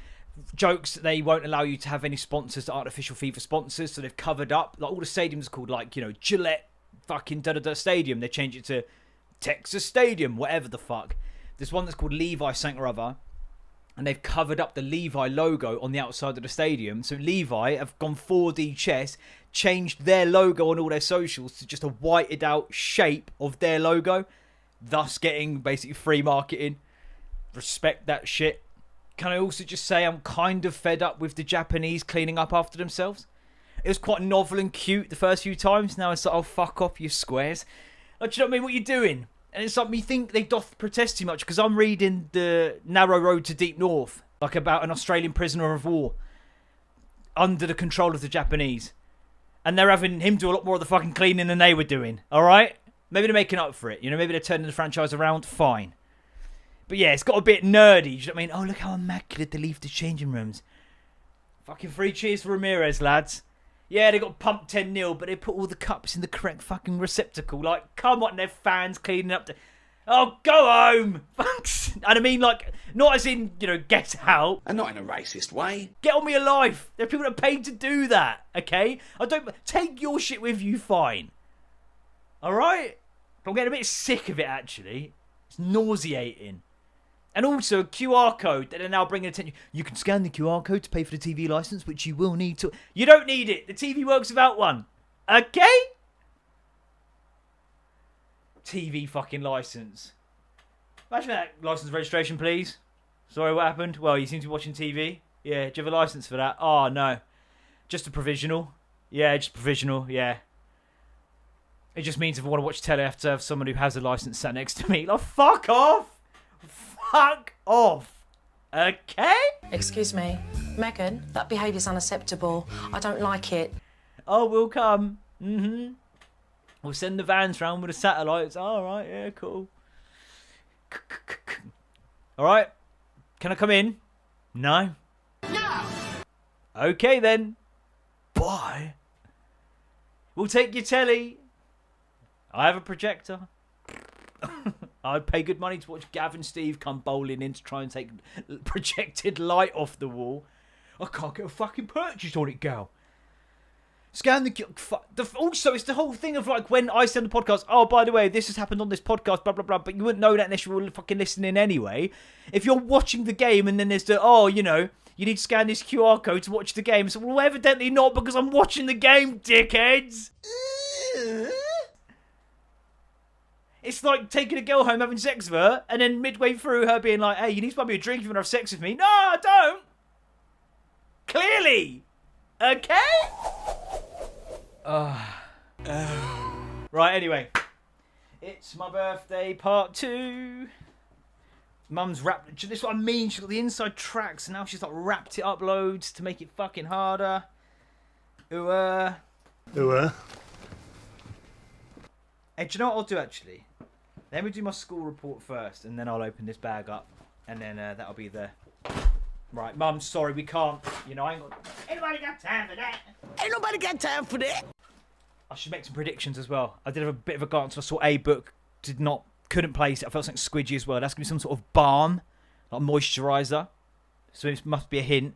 Speaker 1: Jokes, they won't allow you to have any sponsors that aren't official FIFA sponsors, so they've covered up. Like, all the stadiums are called, like, you know, Gillette fucking da-da-da stadium. They change it to Texas Stadium, whatever the fuck. There's one that's called Levi something or other, and they've covered up the Levi logo on the outside of the stadium. So Levi have gone 4D chess, changed their logo on all their socials to just a whited out shape of their logo, thus getting basically free marketing. Respect that shit. Can I also just say I'm kind of fed up with the Japanese cleaning up after themselves? It was quite novel and cute the first few times. Now it's like, oh, fuck off, you squares. Like, do you know what I mean? What you doing? And it's like, me think they doth protest too much, because I'm reading The Narrow Road to Deep North, like about an Australian prisoner of war under the control of the Japanese. And they're having him do a lot more of the fucking cleaning than they were doing, alright? Maybe they're making up for it, you know, maybe they're turning the franchise around, fine. But yeah, it's got a bit nerdy, do you know what I mean? Oh, look how immaculate they leave the changing rooms. Fucking 3 cheers for Ramirez, lads. Yeah, they got pumped 10-0, but they put all the cups in the correct fucking receptacle. Like, come on, they're fans cleaning up. Oh, go home. And I mean, like, not as in, you know, get out.
Speaker 14: And not in a racist way.
Speaker 1: Get on with your life. There are people that are paid to do that, okay? I don't... Take your shit with you, fine. Alright? I'm getting a bit sick of it, actually. It's nauseating. And also, a QR code that they're now bringing attention. You can scan the QR code to pay for the TV license, which you will need to... You don't need it. The TV works without one. Okay? TV fucking license. Imagine that. License registration, please. Sorry, what happened? Well, you seem to be watching TV. Yeah, do you have a license for that? Oh, no. Just a provisional. Yeah, just provisional, yeah. It just means if I want to watch telly, I have to have someone who has a license sat next to me. Like, fuck off! Fuck off. Okay?
Speaker 15: Excuse me. Megan, that behaviour's unacceptable. I don't like it.
Speaker 1: Oh, we'll come. Mm-hmm. We'll send the vans round with the satellites. All right, yeah, cool. All right. Can I come in? No? No! Okay, then. Bye. We'll take your telly. I have a projector. I'd pay good money to watch Gav and Steve come bowling in to try and take projected light off the wall. I can't get a fucking purchase on it, girl. Scan also, it's the whole thing of like when I say on the podcast, oh, by the way, this has happened on this podcast, blah, blah, blah, but you wouldn't know that unless you were fucking listening anyway. If you're watching the game and then there's the, oh, you know, you need to scan this QR code to watch the game. So, well, evidently not because I'm watching the game, dickheads. It's like taking a girl home, having sex with her, and then midway through her being like, hey, you need to buy me a drink if you want to have sex with me. No, I don't. Clearly. Okay? Right, anyway. It's my birthday, part 2. Mum's wrapped... This is what I mean. She's got the inside tracks, and now she's like wrapped it up loads to make it fucking harder. Hey, do you know what I'll do, actually? Let me do my school report first, and then I'll open this bag up. And then that'll be the... Right, Mum, sorry, we can't. You know, I ain't got... Ain't nobody got time for that. Ain't nobody got time for that. I should make some predictions as well. I did have a bit of a glance. I saw a book, couldn't place it. I felt something squidgy as well. That's going to be some sort of balm, like moisturiser. So it must be a hint.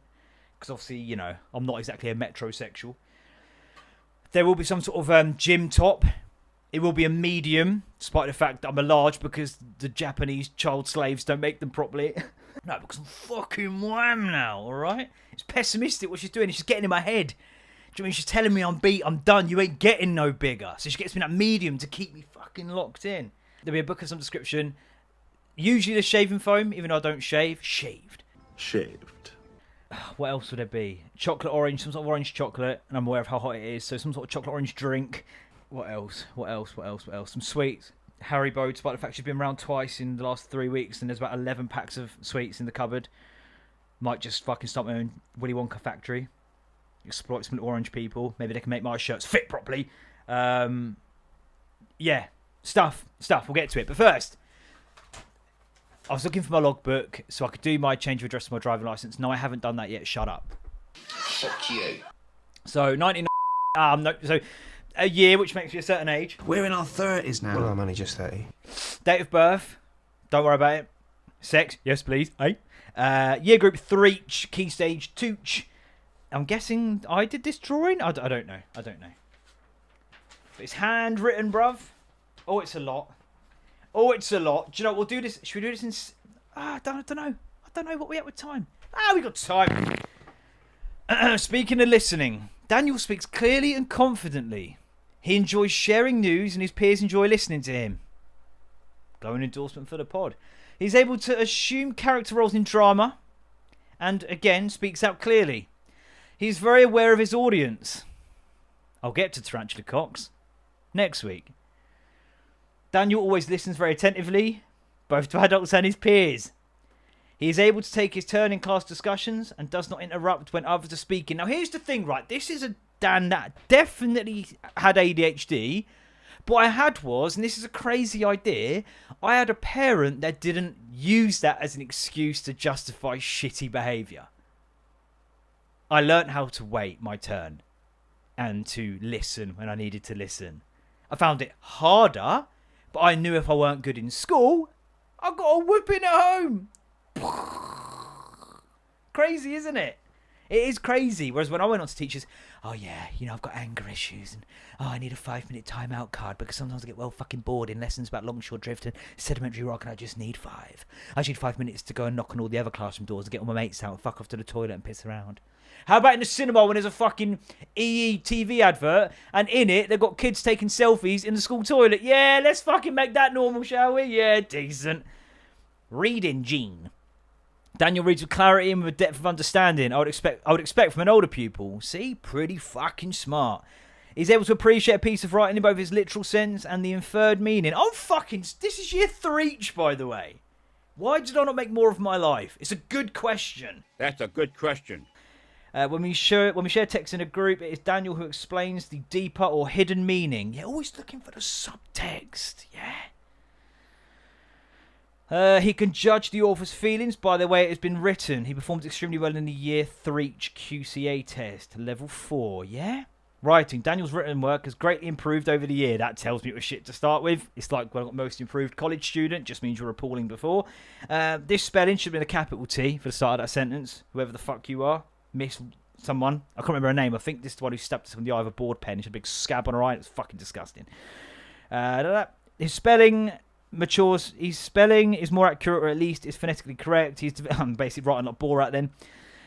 Speaker 1: Because obviously, you know, I'm not exactly a metrosexual. There will be some sort of gym top. It will be a medium, despite the fact that I'm a large because the Japanese child slaves don't make them properly. No, because I'm fucking wham now, alright? It's pessimistic what she's doing. She's getting in my head. Do you know what I mean? She's telling me I'm beat, I'm done, you ain't getting no bigger. So she gets me that medium to keep me fucking locked in. There'll be a book of some description. Usually the shaving foam, even though I don't shave. Shaved. What else would there be? Chocolate orange, some sort of orange chocolate. And I'm aware of how hot it is. So some sort of chocolate orange drink. What else? Some sweets. Haribo, despite the fact she's been around twice in the last 3 weeks and there's about 11 packs of sweets in the cupboard. Might just fucking start my own Willy Wonka factory. Exploit some orange people. Maybe they can make my shirts fit properly. Yeah. Stuff. We'll get to it. But first, I was looking for my logbook so I could do my change of address to my driving licence. No, I haven't done that yet. Shut up.
Speaker 14: Fuck you.
Speaker 1: So, 19... So, a year, which makes you a certain age.
Speaker 13: We're in our 30s now.
Speaker 4: Well, I'm only just 30.
Speaker 1: Date of birth. Don't worry about it. Sex. Yes, please. Hey. Year group 3. Key stage 2. I'm guessing I did this drawing? I don't know. But it's handwritten, bruv. Oh, it's a lot. Do you know what? We'll do this. Should we do this in... I don't know. I don't know what we at with time. We got time. Speaking of listening, Daniel speaks clearly and confidently. He enjoys sharing news and his peers enjoy listening to him. Glowing endorsement for the pod. He's able to assume character roles in drama and, again, speaks out clearly. He's very aware of his audience. I'll get to Tarantula Cox next week. Daniel always listens very attentively, both to adults and his peers. He is able to take his turn in class discussions and does not interrupt when others are speaking. Now, here's the thing, right? This is a Dan that definitely had ADHD. But what I had was, and this is a crazy idea, I had a parent that didn't use that as an excuse to justify shitty behaviour. I learnt how to wait my turn and to listen when I needed to listen. I found it harder, but I knew if I weren't good in school, I got a whooping at home. Crazy, isn't it? It is crazy. Whereas when I went on to teachers, oh yeah, you know, I've got anger issues and I need a 5-minute timeout card because sometimes I get well fucking bored in lessons about longshore drift and sedimentary rock and I just need 5. I just need 5 minutes to go and knock on all the other classroom doors and get all my mates out and fuck off to the toilet and piss around. How about in the cinema when there's a fucking EE TV advert and in it they've got kids taking selfies in the school toilet? Yeah, let's fucking make that normal, shall we? Yeah, decent. Reading gene. Daniel reads with clarity and with a depth of understanding I would expect from an older pupil. See? Pretty fucking smart. He's able to appreciate a piece of writing in both his literal sense and the inferred meaning. Oh, fucking... This is year 3, by the way. Why did I not make more of my life? It's a good question.
Speaker 16: That's a good question.
Speaker 1: When we share text in a group, it is Daniel who explains the deeper or hidden meaning. Yeah, always looking for the subtext. Yeah. He can judge the author's feelings by the way it has been written. He performed extremely well in the year 3 QCA test, level 4, yeah? Writing. Daniel's written work has greatly improved over the year. That tells me it was shit to start with. It's like when I got most improved college student, just means you're appalling before. This spelling should have been a capital T for the start of that sentence, whoever the fuck you are. Miss someone. I can't remember her name. I think this is the one who stabbed us in the eye with a board pen. She had a big scab on her eye. It's fucking disgusting. His spelling matures. His spelling is more accurate, or at least is phonetically correct. I'm basically writing like Borat then.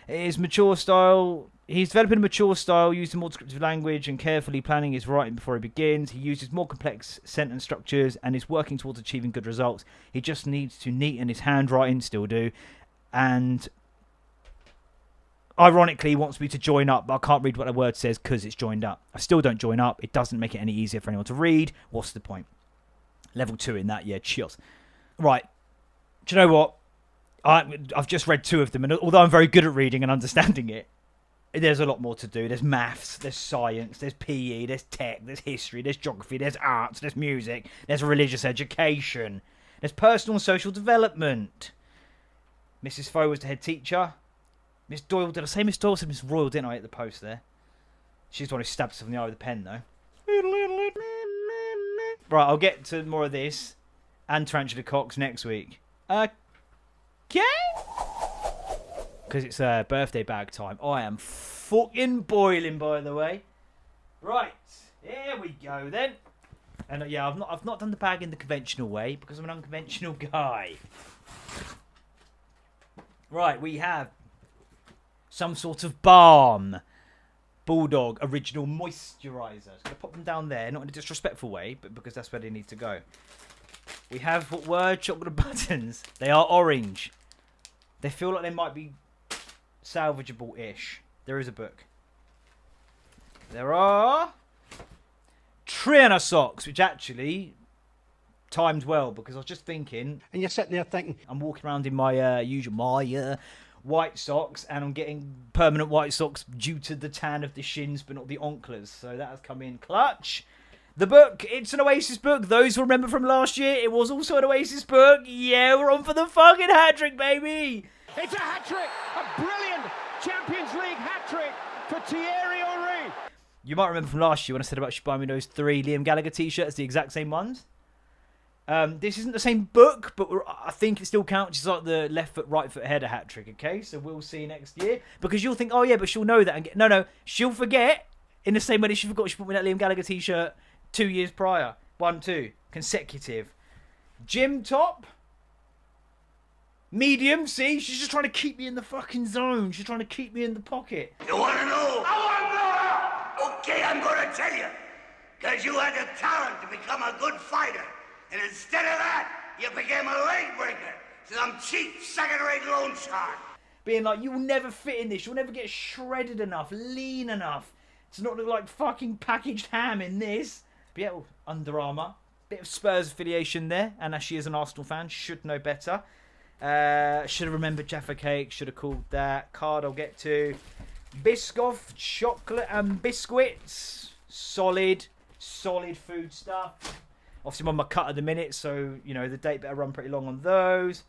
Speaker 1: His mature style. He's developing a mature style, using more descriptive language and carefully planning his writing before he begins. He uses more complex sentence structures and is working towards achieving good results. He just needs to neaten his handwriting, still do. And ironically, he wants me to join up, but I can't read what the word says because it's joined up. I still don't join up. It doesn't make it any easier for anyone to read. What's the point? Level 2 in that, yeah, cheers. Right. Do you know what? I've just read 2 of them, and although I'm very good at reading and understanding it, there's a lot more to do. There's maths, there's science, there's PE, there's tech, there's history, there's geography, there's arts, there's music, there's religious education, there's personal and social development. Mrs. Foe was the head teacher. Miss Doyle, did I say Miss Doyle? I said Miss Royal, didn't I, at the post there? She's the one who stabbed herself in the eye with a pen, though. Right, I'll get to more of this and Tarantula Cox next week. Okay? Because it's birthday bag time. I am fucking boiling, by the way. Right, here we go then. And yeah, I've not done the bag in the conventional way because I'm an unconventional guy. Right, we have some sort of balm. Bulldog original moisturiser. I'm going to pop them down there, not in a disrespectful way, but because that's where they need to go. We have what were chocolate buttons. They are orange. They feel like they might be salvageable-ish. There is a book. There are Triana socks, which actually timed well because I was just thinking, and you're sitting there thinking, I'm walking around in my usual white socks, and I'm getting permanent white socks due to the tan of the shins, but not the anklers. So that has come in clutch. The book, it's an Oasis book. Those who remember from last year, it was also an Oasis book. Yeah, we're on for the fucking hat trick, baby.
Speaker 14: It's a hat trick, a brilliant Champions League hat trick for Thierry Henry.
Speaker 1: You might remember from last year when I said about she buying me those 3 Liam Gallagher t-shirts, the exact same ones. This isn't the same book, but I think it still counts as like the left foot, right foot header hat trick, okay? So we'll see next year. Because you'll think, oh yeah, but she'll know that. And no, she'll forget in the same way that she forgot she put me that Liam Gallagher t-shirt 2 years prior. 1, 2, consecutive. Gym top. Medium, see? She's just trying to keep me in the fucking zone. She's trying to keep me in the pocket.
Speaker 16: You want to know? I want to know! Okay, I'm going to tell you. Because you had the talent to become a good fighter. And instead of that, you became a leg breaker. Some cheap, second-rate loan shark.
Speaker 1: Being like, you will never fit in this. You'll never get shredded enough, lean enough to not look like fucking packaged ham in this. But yeah, Under Armour. Bit of Spurs affiliation there. And as she is an Arsenal fan, should know better. Should have remembered Jaffa Cake. Should have called that. Card I'll get to. Biscoff, chocolate and biscuits. Solid food stuff. Obviously I'm on my cut at the minute, so, you know, the date better run pretty long on those.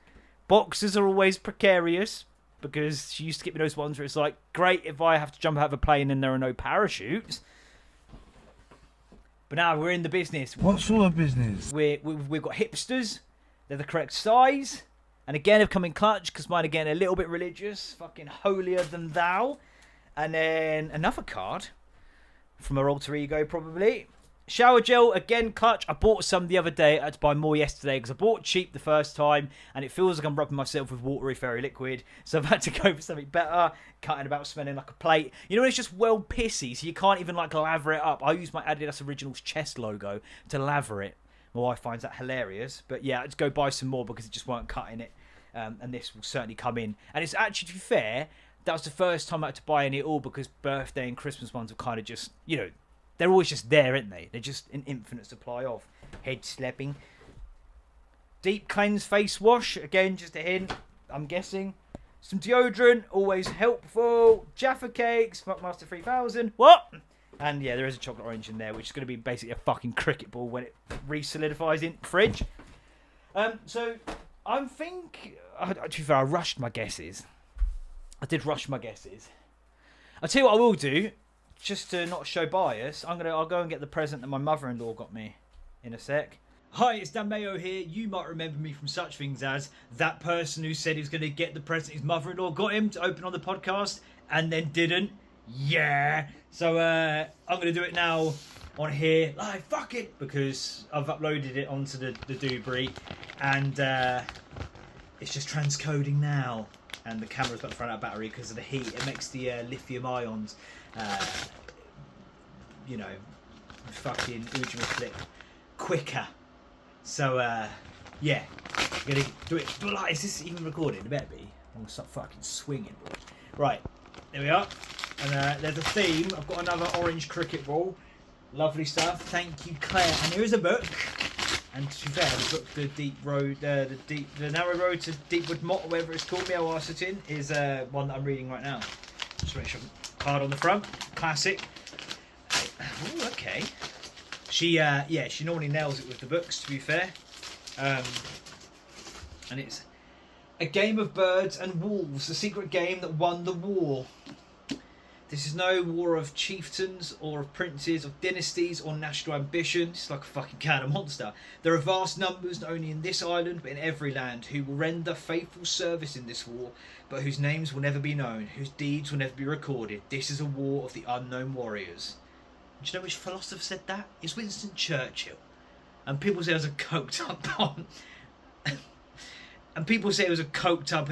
Speaker 1: Boxes are always precarious, because she used to give me those ones where it's like, great if I have to jump out of a plane and there are no parachutes. But now we're in the business.
Speaker 17: What sort of business?
Speaker 1: We've got hipsters. They're the correct size. And again, have come in clutch, because mine, again, a little bit religious. Fucking holier than thou. And then another card from her alter ego, probably. Shower gel, again, clutch. I bought some the other day. I had to buy more yesterday because I bought cheap the first time and it feels like I'm rubbing myself with watery fairy liquid. So I've had to go for something better. Cutting about smelling like a plate. You know, it's just well pissy, so you can't even like lather it up. I use my Adidas Originals chest logo to lather it. My wife finds that hilarious. But yeah, let's go buy some more because it just weren't cutting it. And this will certainly come in. And it's actually, to be fair, that was the first time I had to buy any at all because birthday and Christmas ones have kind of just, you know, they're always just there, aren't they? They're just an infinite supply of. Head slapping. Deep cleanse face wash. Again, just a hint. I'm guessing. Some deodorant. Always helpful. Jaffa Cakes. Fuckmaster 3000. What? And yeah, there is a chocolate orange in there, which is going to be basically a fucking cricket ball when it re-solidifies in fridge. So, I think... To be fair, I rushed my guesses. I did rush my guesses. I'll tell you what I will do. Just to not show bias, I'll go and get the present that my mother-in-law got me in a sec. Hi, it's Dan Mayo here. You might remember me from such things as that person who said he was going to get the present his mother-in-law got him to open on the podcast and then didn't. Yeah. So I'm going to do it now on here. Like, fuck it. Because I've uploaded it onto the Dubry and it's just transcoding now. And the camera's about to run out of battery because of the heat. It makes the lithium ions, fucking Ujima flip quicker. So, yeah, I'm gonna do it. But is this even recorded? It better be. I'm gonna start fucking swinging. Right, there we are. And there's a theme. I've got another orange cricket ball. Lovely stuff. Thank you, Claire. And here is a book. And to be fair, the book, the narrow road to Deepwood Mott, or whatever it's called, Meow Arsetin, is one that I'm reading right now. Just make sure card on the front. Classic. Ooh, okay. She normally nails it with the books, to be fair. And it's A Game of Birds and Wolves, the secret game that won the war. This is no war of chieftains or of princes, of dynasties or national ambition. It's like a fucking can of monster. There are vast numbers, not only in this island, but in every land, who will render faithful service in this war, but whose names will never be known, whose deeds will never be recorded. This is a war of the unknown warriors. Do you know which philosopher said that? It's Winston Churchill. And people say it was a coked up bomb. And people say it was a coked up...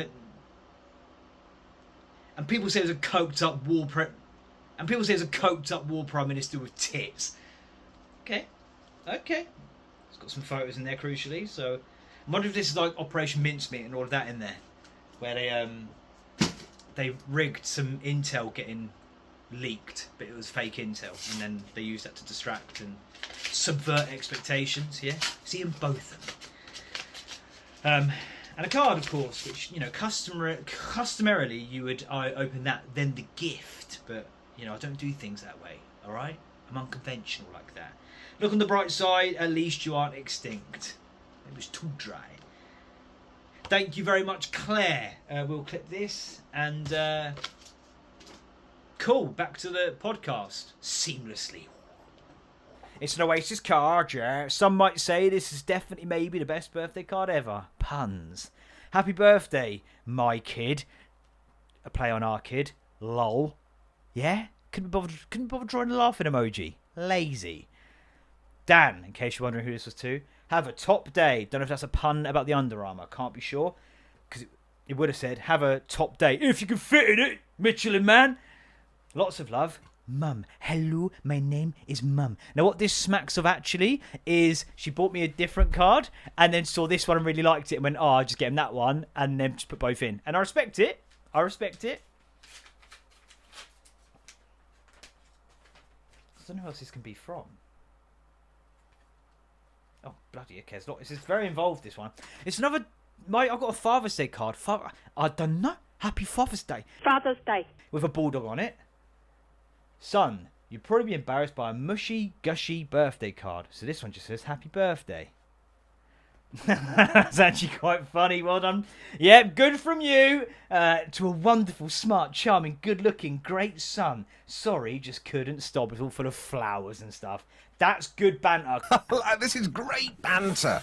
Speaker 1: And people say it was a coked up war prime minister with tits. Okay. It's got some photos in there, crucially. So I wonder if this is like Operation Mincemeat and all of that in there, where they rigged some intel getting leaked, but it was fake intel, and then they used that to distract and subvert expectations. Yeah, see in both of them. And a card, of course, which, you know, customarily you would open that, then the gift. But, you know, I don't do things that way, all right? I'm unconventional like that. Look on the bright side, at least you aren't extinct. It was too dry. Thank you very much, Claire. We'll clip this. And, cool, back to the podcast. Seamlessly. It's an Oasis card, yeah. Some might say this is definitely maybe the best birthday card ever. Puns. Happy birthday, my kid. A play on our kid. Lol. Yeah? Couldn't be bothered drawing a laughing emoji. Lazy. Dan, in case you're wondering who this was to. Have a top day. Don't know if that's a pun about the Under Armour. Can't be sure. Because it would have said, have a top day. If you can fit in it, Michelin man. Lots of love. Mum. Hello, my name is Mum. Now what this smacks of actually is she bought me a different card and then saw this one and really liked it and went, oh, I'll just get him that one and then just put both in. And I respect it. I don't know who else this can be from. Oh, bloody okay. This is very involved, this one. It's another... I've got a Father's Day card. I don't know. Happy Father's Day.
Speaker 17: Father's Day.
Speaker 1: With a bulldog on it. Son, you'd probably be embarrassed by a mushy, gushy birthday card. So this one just says, happy birthday. That's actually quite funny. Well done. Yep, good from you. To a wonderful, smart, charming, good-looking, great son. Sorry, just couldn't stop. It's all full of flowers and stuff. That's good banter.
Speaker 18: This is great banter.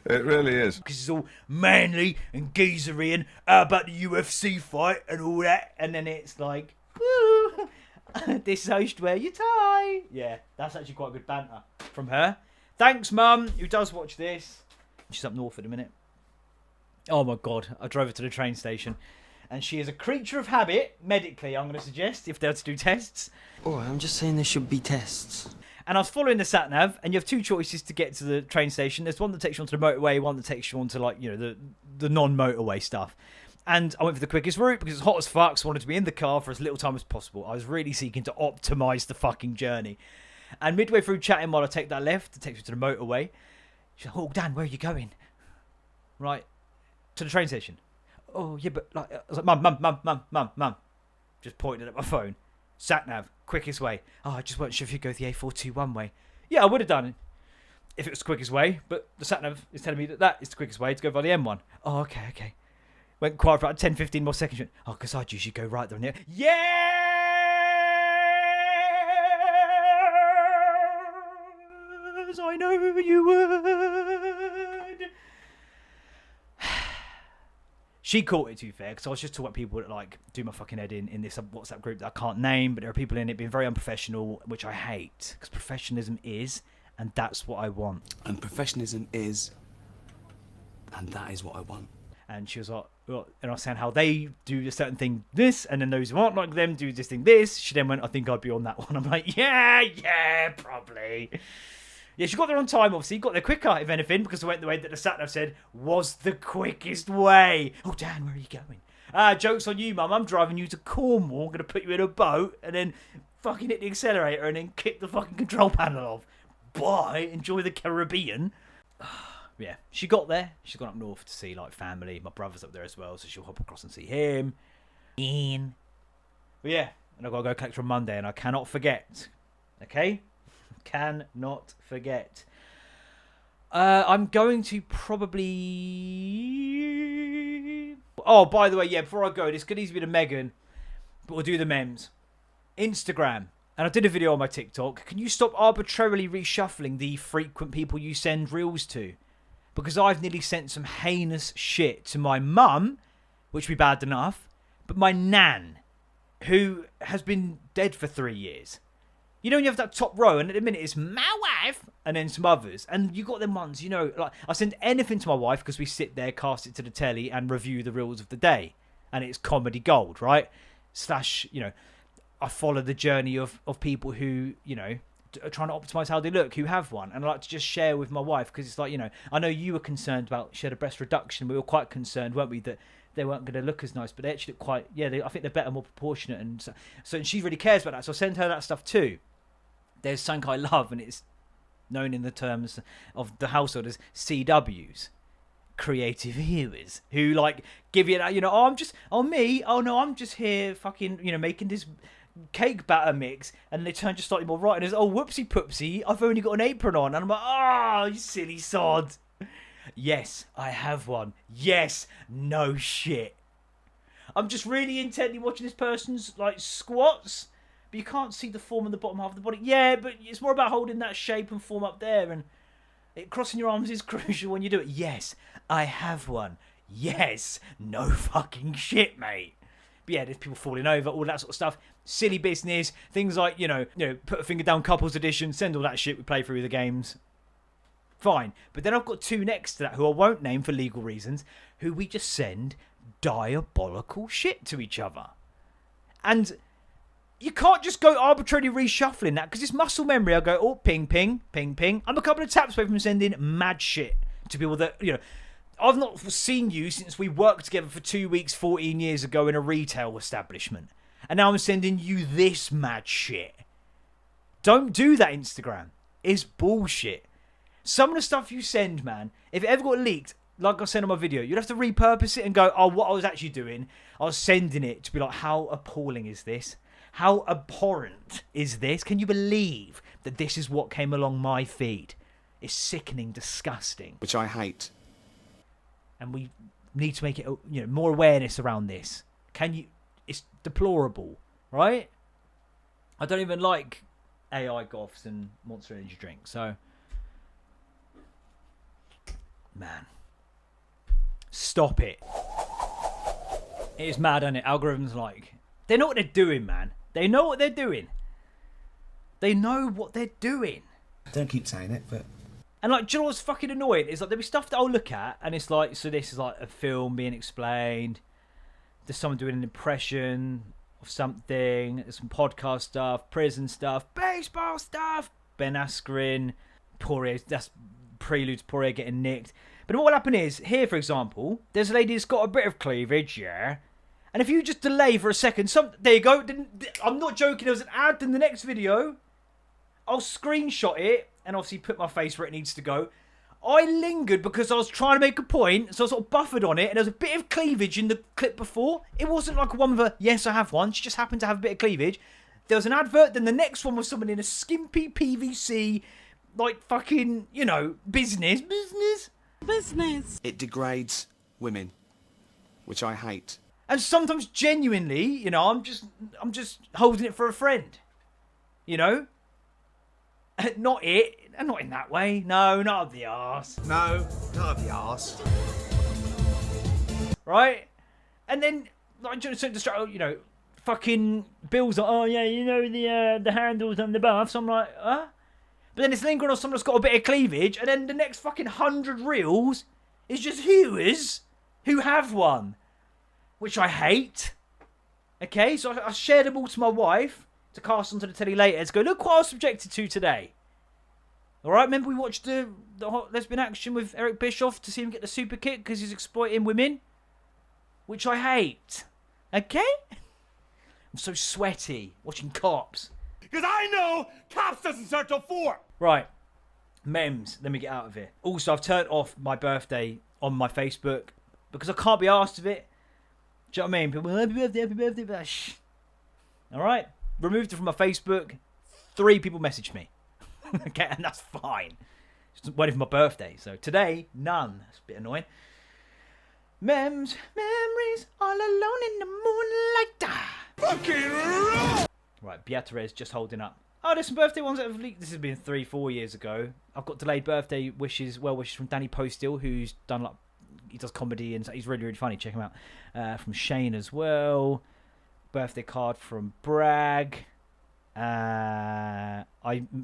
Speaker 18: It really is.
Speaker 1: Because it's all manly and geezery and how about the UFC fight and all that. And then it's like, woo. This host wear your tie. Yeah, that's actually quite good banter from her. Thanks, Mum, who does watch this. She's up north at a minute. Oh my God, I drove her to the train station. And she is a creature of habit, medically, I'm going to suggest, if they're to do tests.
Speaker 7: Oh, I'm just saying there should be tests.
Speaker 1: And I was following the sat-nav, and you have two choices to get to the train station. There's one that takes you onto the motorway, one that takes you onto, like, you know, the non-motorway stuff. And I went for the quickest route because it's hot as fuck, so I wanted to be in the car for as little time as possible. I was really seeking to optimise the fucking journey. And midway through chatting while I take that left, it takes me to the motorway. She's like, oh, Dan, where are you going? Right, to the train station. Oh, yeah, but, like, I was like, Mum. Just pointed at my phone. Sat-nav, quickest way. Oh, I just weren't sure if you'd go the A421 way. Yeah, I would have done it if it was the quickest way, but the sat-nav is telling me that is the quickest way to go by the M1. Oh, okay. Went quiet for about 10, 15 more seconds. Went, oh, because I'd usually go right there and there. Yes! I know you would. She caught it, to be fair, because I was just talking about people that like do my fucking head in this WhatsApp group that I can't name, but there are people in it being very unprofessional, which I hate, because professionalism is, and that's what I want.
Speaker 13: And professionalism is, and that is what I want.
Speaker 1: And she was like, well, and I was saying how they do a certain thing this, and then those who aren't like them do this thing this. She then went, I think I'd be on that one. I'm like, yeah, probably. Yeah, she got there on time, obviously. Got there quicker, if anything, because it went the way that the sat-nav said was the quickest way. Oh, Dan, where are you going? Joke's on you, Mum. I'm driving you to Cornwall. I'm going to put you in a boat and then fucking hit the accelerator and then kick the fucking control panel off. Bye. Enjoy the Caribbean. Yeah, she got there. She's gone up north to see, like, family. My brother's up there as well, so she'll hop across and see him. But yeah, and I've got to go collect her on Monday, and I cannot forget. Okay? Cannot forget. I'm going to probably... Oh, by the way, yeah, before I go, this could easily be the Megan, but we'll do the memes. Instagram. And I did a video on my TikTok. Can you stop arbitrarily reshuffling the frequent people you send reels to? Because I've nearly sent some heinous shit to my mum, which would be bad enough, but my nan, who has been dead for 3 years. You know when you have that top row, and at the minute it's my wife, and then some others, and you got them ones, you know, like I send anything to my wife because we sit there, cast it to the telly, and review the reels of the day, and it's comedy gold, right? / you know, I follow the journey of people who, you know, are trying to optimize how they look, who have one, and I like to just share with my wife because it's like, you know, I know you were concerned about she had a breast reduction. We were quite concerned, weren't we, that they weren't going to look as nice, but they actually look quite, yeah, I think they're better, more proportionate, and so she really cares about that, so I send her that stuff too. There's something I love, and it's known in the terms of the household as CWs, creative viewers, who like give you that, you know, I'm just here fucking, you know, making this cake batter mix, and they turn just slightly more right, and it's, oh, whoopsie poopsie, I've only got an apron on, and I'm like, oh, you silly sod. Yes, I have one. Yes, no shit. I'm just really intently watching this person's like squats, but you can't see the form on the bottom half of the body. Yeah, but it's more about holding that shape and form up there, and crossing your arms is crucial when you do it. Yes, I have one. Yes, no fucking shit, mate. But yeah, there's people falling over, all that sort of stuff. Silly business. Things like, you know, put a finger down couples edition, send all that shit, we play through the games. Fine. But then I've got two next to that who I won't name for legal reasons, who we just send diabolical shit to each other. And you can't just go arbitrarily reshuffling that, because it's muscle memory. I go, oh, ping, ping, ping, ping. I'm a couple of taps away from sending mad shit to people that, you know, I've not seen you since we worked together for 2 weeks 14 years ago in a retail establishment. And now I'm sending you this mad shit. Don't do that, Instagram. It's bullshit. Some of the stuff you send, man, if it ever got leaked, like I said on my video, you'd have to repurpose it and go, oh, what I was actually doing, I was sending it to be like, how appalling is this? How abhorrent is this? Can you believe that this is what came along my feed? It's sickening, disgusting.
Speaker 13: Which I hate.
Speaker 1: And we need to make it, you know, more awareness around this. It's deplorable, right? I don't even like AI goths and Monster Energy drinks, so man, stop it. It is mad, isn't it? Algorithms, like, they know what they're doing, man. They know what they're doing. They know what they're doing.
Speaker 13: Don't keep saying it, but...
Speaker 1: And, like, do you know what's fucking annoying? It's like, there'll be stuff that I'll look at, and it's like, so this is like a film being explained. There's someone doing an impression of something. There's some podcast stuff, prison stuff, baseball stuff. Ben Askren, Poirier, that's prelude to Poirier getting nicked. But what will happen is, here, for example, there's a lady that's got a bit of cleavage, yeah. And if you just delay for a second, there you go. I'm not joking. There was an ad in the next video. I'll screenshot it and obviously put my face where it needs to go. I lingered because I was trying to make a point, so I sort of buffered on it, and there was a bit of cleavage in the clip before. It wasn't like one with a, yes, I have one. She just happened to have a bit of cleavage. There was an advert, then the next one was someone in a skimpy PVC, like fucking, you know, business.
Speaker 13: It degrades women, which I hate.
Speaker 1: And sometimes genuinely, you know, I'm just holding it for a friend. You know? Not in that way. No, not up the arse.
Speaker 18: No, not up the arse.
Speaker 1: Right? And then, like, you know, fucking Bill's like, oh yeah, you know the handles on the bath. So I'm like, huh? But then it's lingering on someone that's got a bit of cleavage, and then the next fucking 100 reels is just viewers who have one, which I hate. Okay, so I shared them all to my wife to cast onto the telly later to go, look what I was subjected to today. Alright, remember we watched the hot lesbian action with Eric Bischoff to see him get the super kick because he's exploiting women? Which I hate. Okay? I'm so sweaty watching Cops.
Speaker 14: Because I know Cops doesn't start till 4.
Speaker 1: Right. Memes. Let me get out of here. Also, I've turned off my birthday on my Facebook because I can't be asked of it. Do you know what I mean? People, happy birthday, but shh. Alright? Removed it from my Facebook. 3 people messaged me. Okay, and that's fine. Just waiting for my birthday. So today, none. That's a bit annoying. Memories, all alone in the moonlight.
Speaker 14: Fucking raw!
Speaker 1: Right, Beatriz just holding up. Oh, there's some birthday ones that have leaked. This has been 3-4 years ago. I've got delayed birthday wishes, well wishes from Danny Postil, who's done like, he does comedy and he's really, really funny. Check him out. From Shane as well. Birthday card from Bragg. I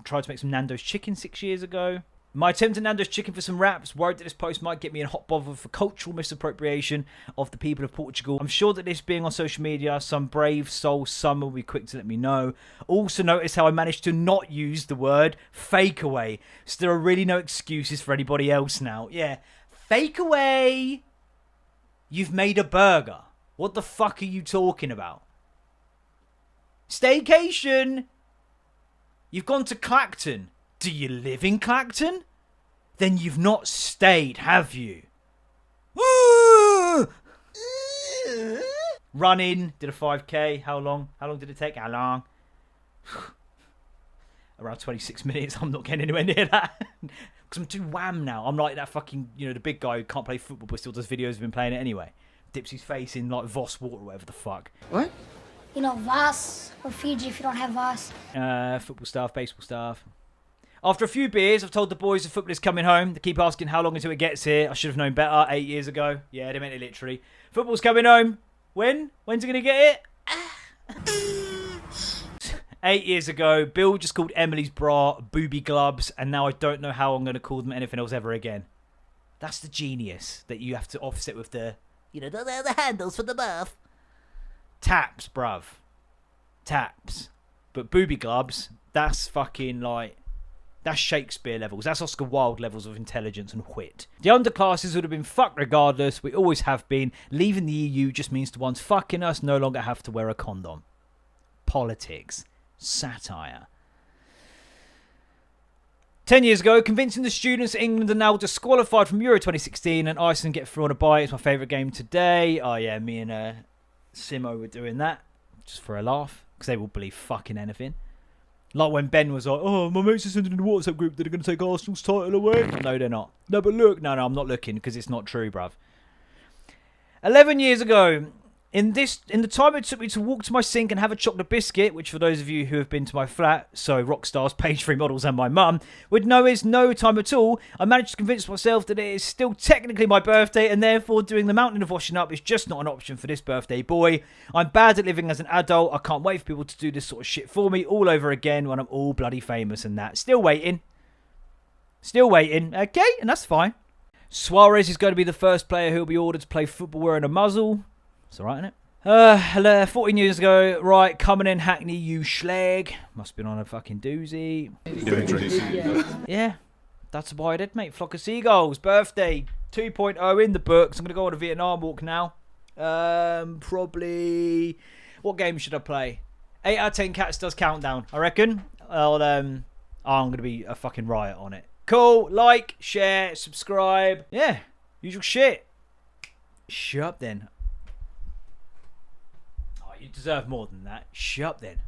Speaker 1: tried to make some Nando's chicken 6 years ago. My attempt at Nando's chicken for some wraps. Worried that this post might get me in hot bother for cultural misappropriation of the people of Portugal. I'm sure that this being on social media, some brave soul summer will be quick to let me know. Also notice how I managed to not use the word fake away. So there are really no excuses for anybody else now. Yeah, fake away. You've made a burger. What the fuck are you talking about? Staycation. You've gone to Clacton. Do you live in Clacton? Then you've not stayed, have you? Running. Did a 5k. How long? How long did it take? How long? Around 26 minutes. I'm not getting anywhere near that. Because I'm too wham now. I'm like that fucking, you know, the big guy who can't play football but still does videos of him playing it anyway. Dips his face in like Voss water or whatever the fuck.
Speaker 17: What? You know, Voss or Fiji if you don't have Voss.
Speaker 1: Football staff, baseball staff. After a few beers, I've told the boys the football is coming home. They keep asking how long until it gets here. I should have known better 8 years ago. Yeah, they meant it literally. Football's coming home. When? When's it going to get it? 8 years ago, Bill just called Emily's bra booby gloves, and now I don't know how I'm going to call them anything else ever again. That's the genius that you have to offset with the, you know, the handles for the bath. Taps, bruv. Taps. But booby gloves, that's fucking like... That's Shakespeare levels. That's Oscar Wilde levels of intelligence and wit. The underclasses would have been fucked regardless. We always have been. Leaving the EU just means the ones fucking us no longer have to wear a condom. Politics. Satire. 10 years ago, convincing the students that England are now disqualified from Euro 2016 and Iceland get through on a bye. It's my favourite game today. Oh yeah, me and Simo were doing that. Just for a laugh. Because they will believe fucking anything. Like when Ben was like, oh, my mates are sending in the WhatsApp group that they're going to take Arsenal's title away. No, they're not. No, but look. No, I'm not looking because it's not true, bruv. 11 years ago, in the time it took me to walk to my sink and have a chocolate biscuit, which for those of you who have been to my flat, so Rockstars, Page 3 models and my mum, would know is no time at all, I managed to convince myself that it is still technically my birthday and therefore doing the mountain of washing up is just not an option for this birthday boy. I'm bad at living as an adult. I can't wait for people to do this sort of shit for me all over again when I'm all bloody famous and that. Still waiting. Still waiting. Okay, and that's fine. Suarez is going to be the first player who will be ordered to play football wearing a muzzle. It's alright, isn't it? 14 years ago, right, coming in Hackney, you schlag. Must have been on a fucking doozy. Yeah, that's about I did, mate. Flock of Seagulls, birthday 2.0 in the books. I'm going to go on a Vietnam walk now. Probably... What game should I play? 8 out of 10 Cats does countdown, I reckon. I'm going to be a fucking riot on it. Cool, like, share, subscribe. Yeah, usual shit. Shut up then. Oh, you deserve more than that. Shut up then.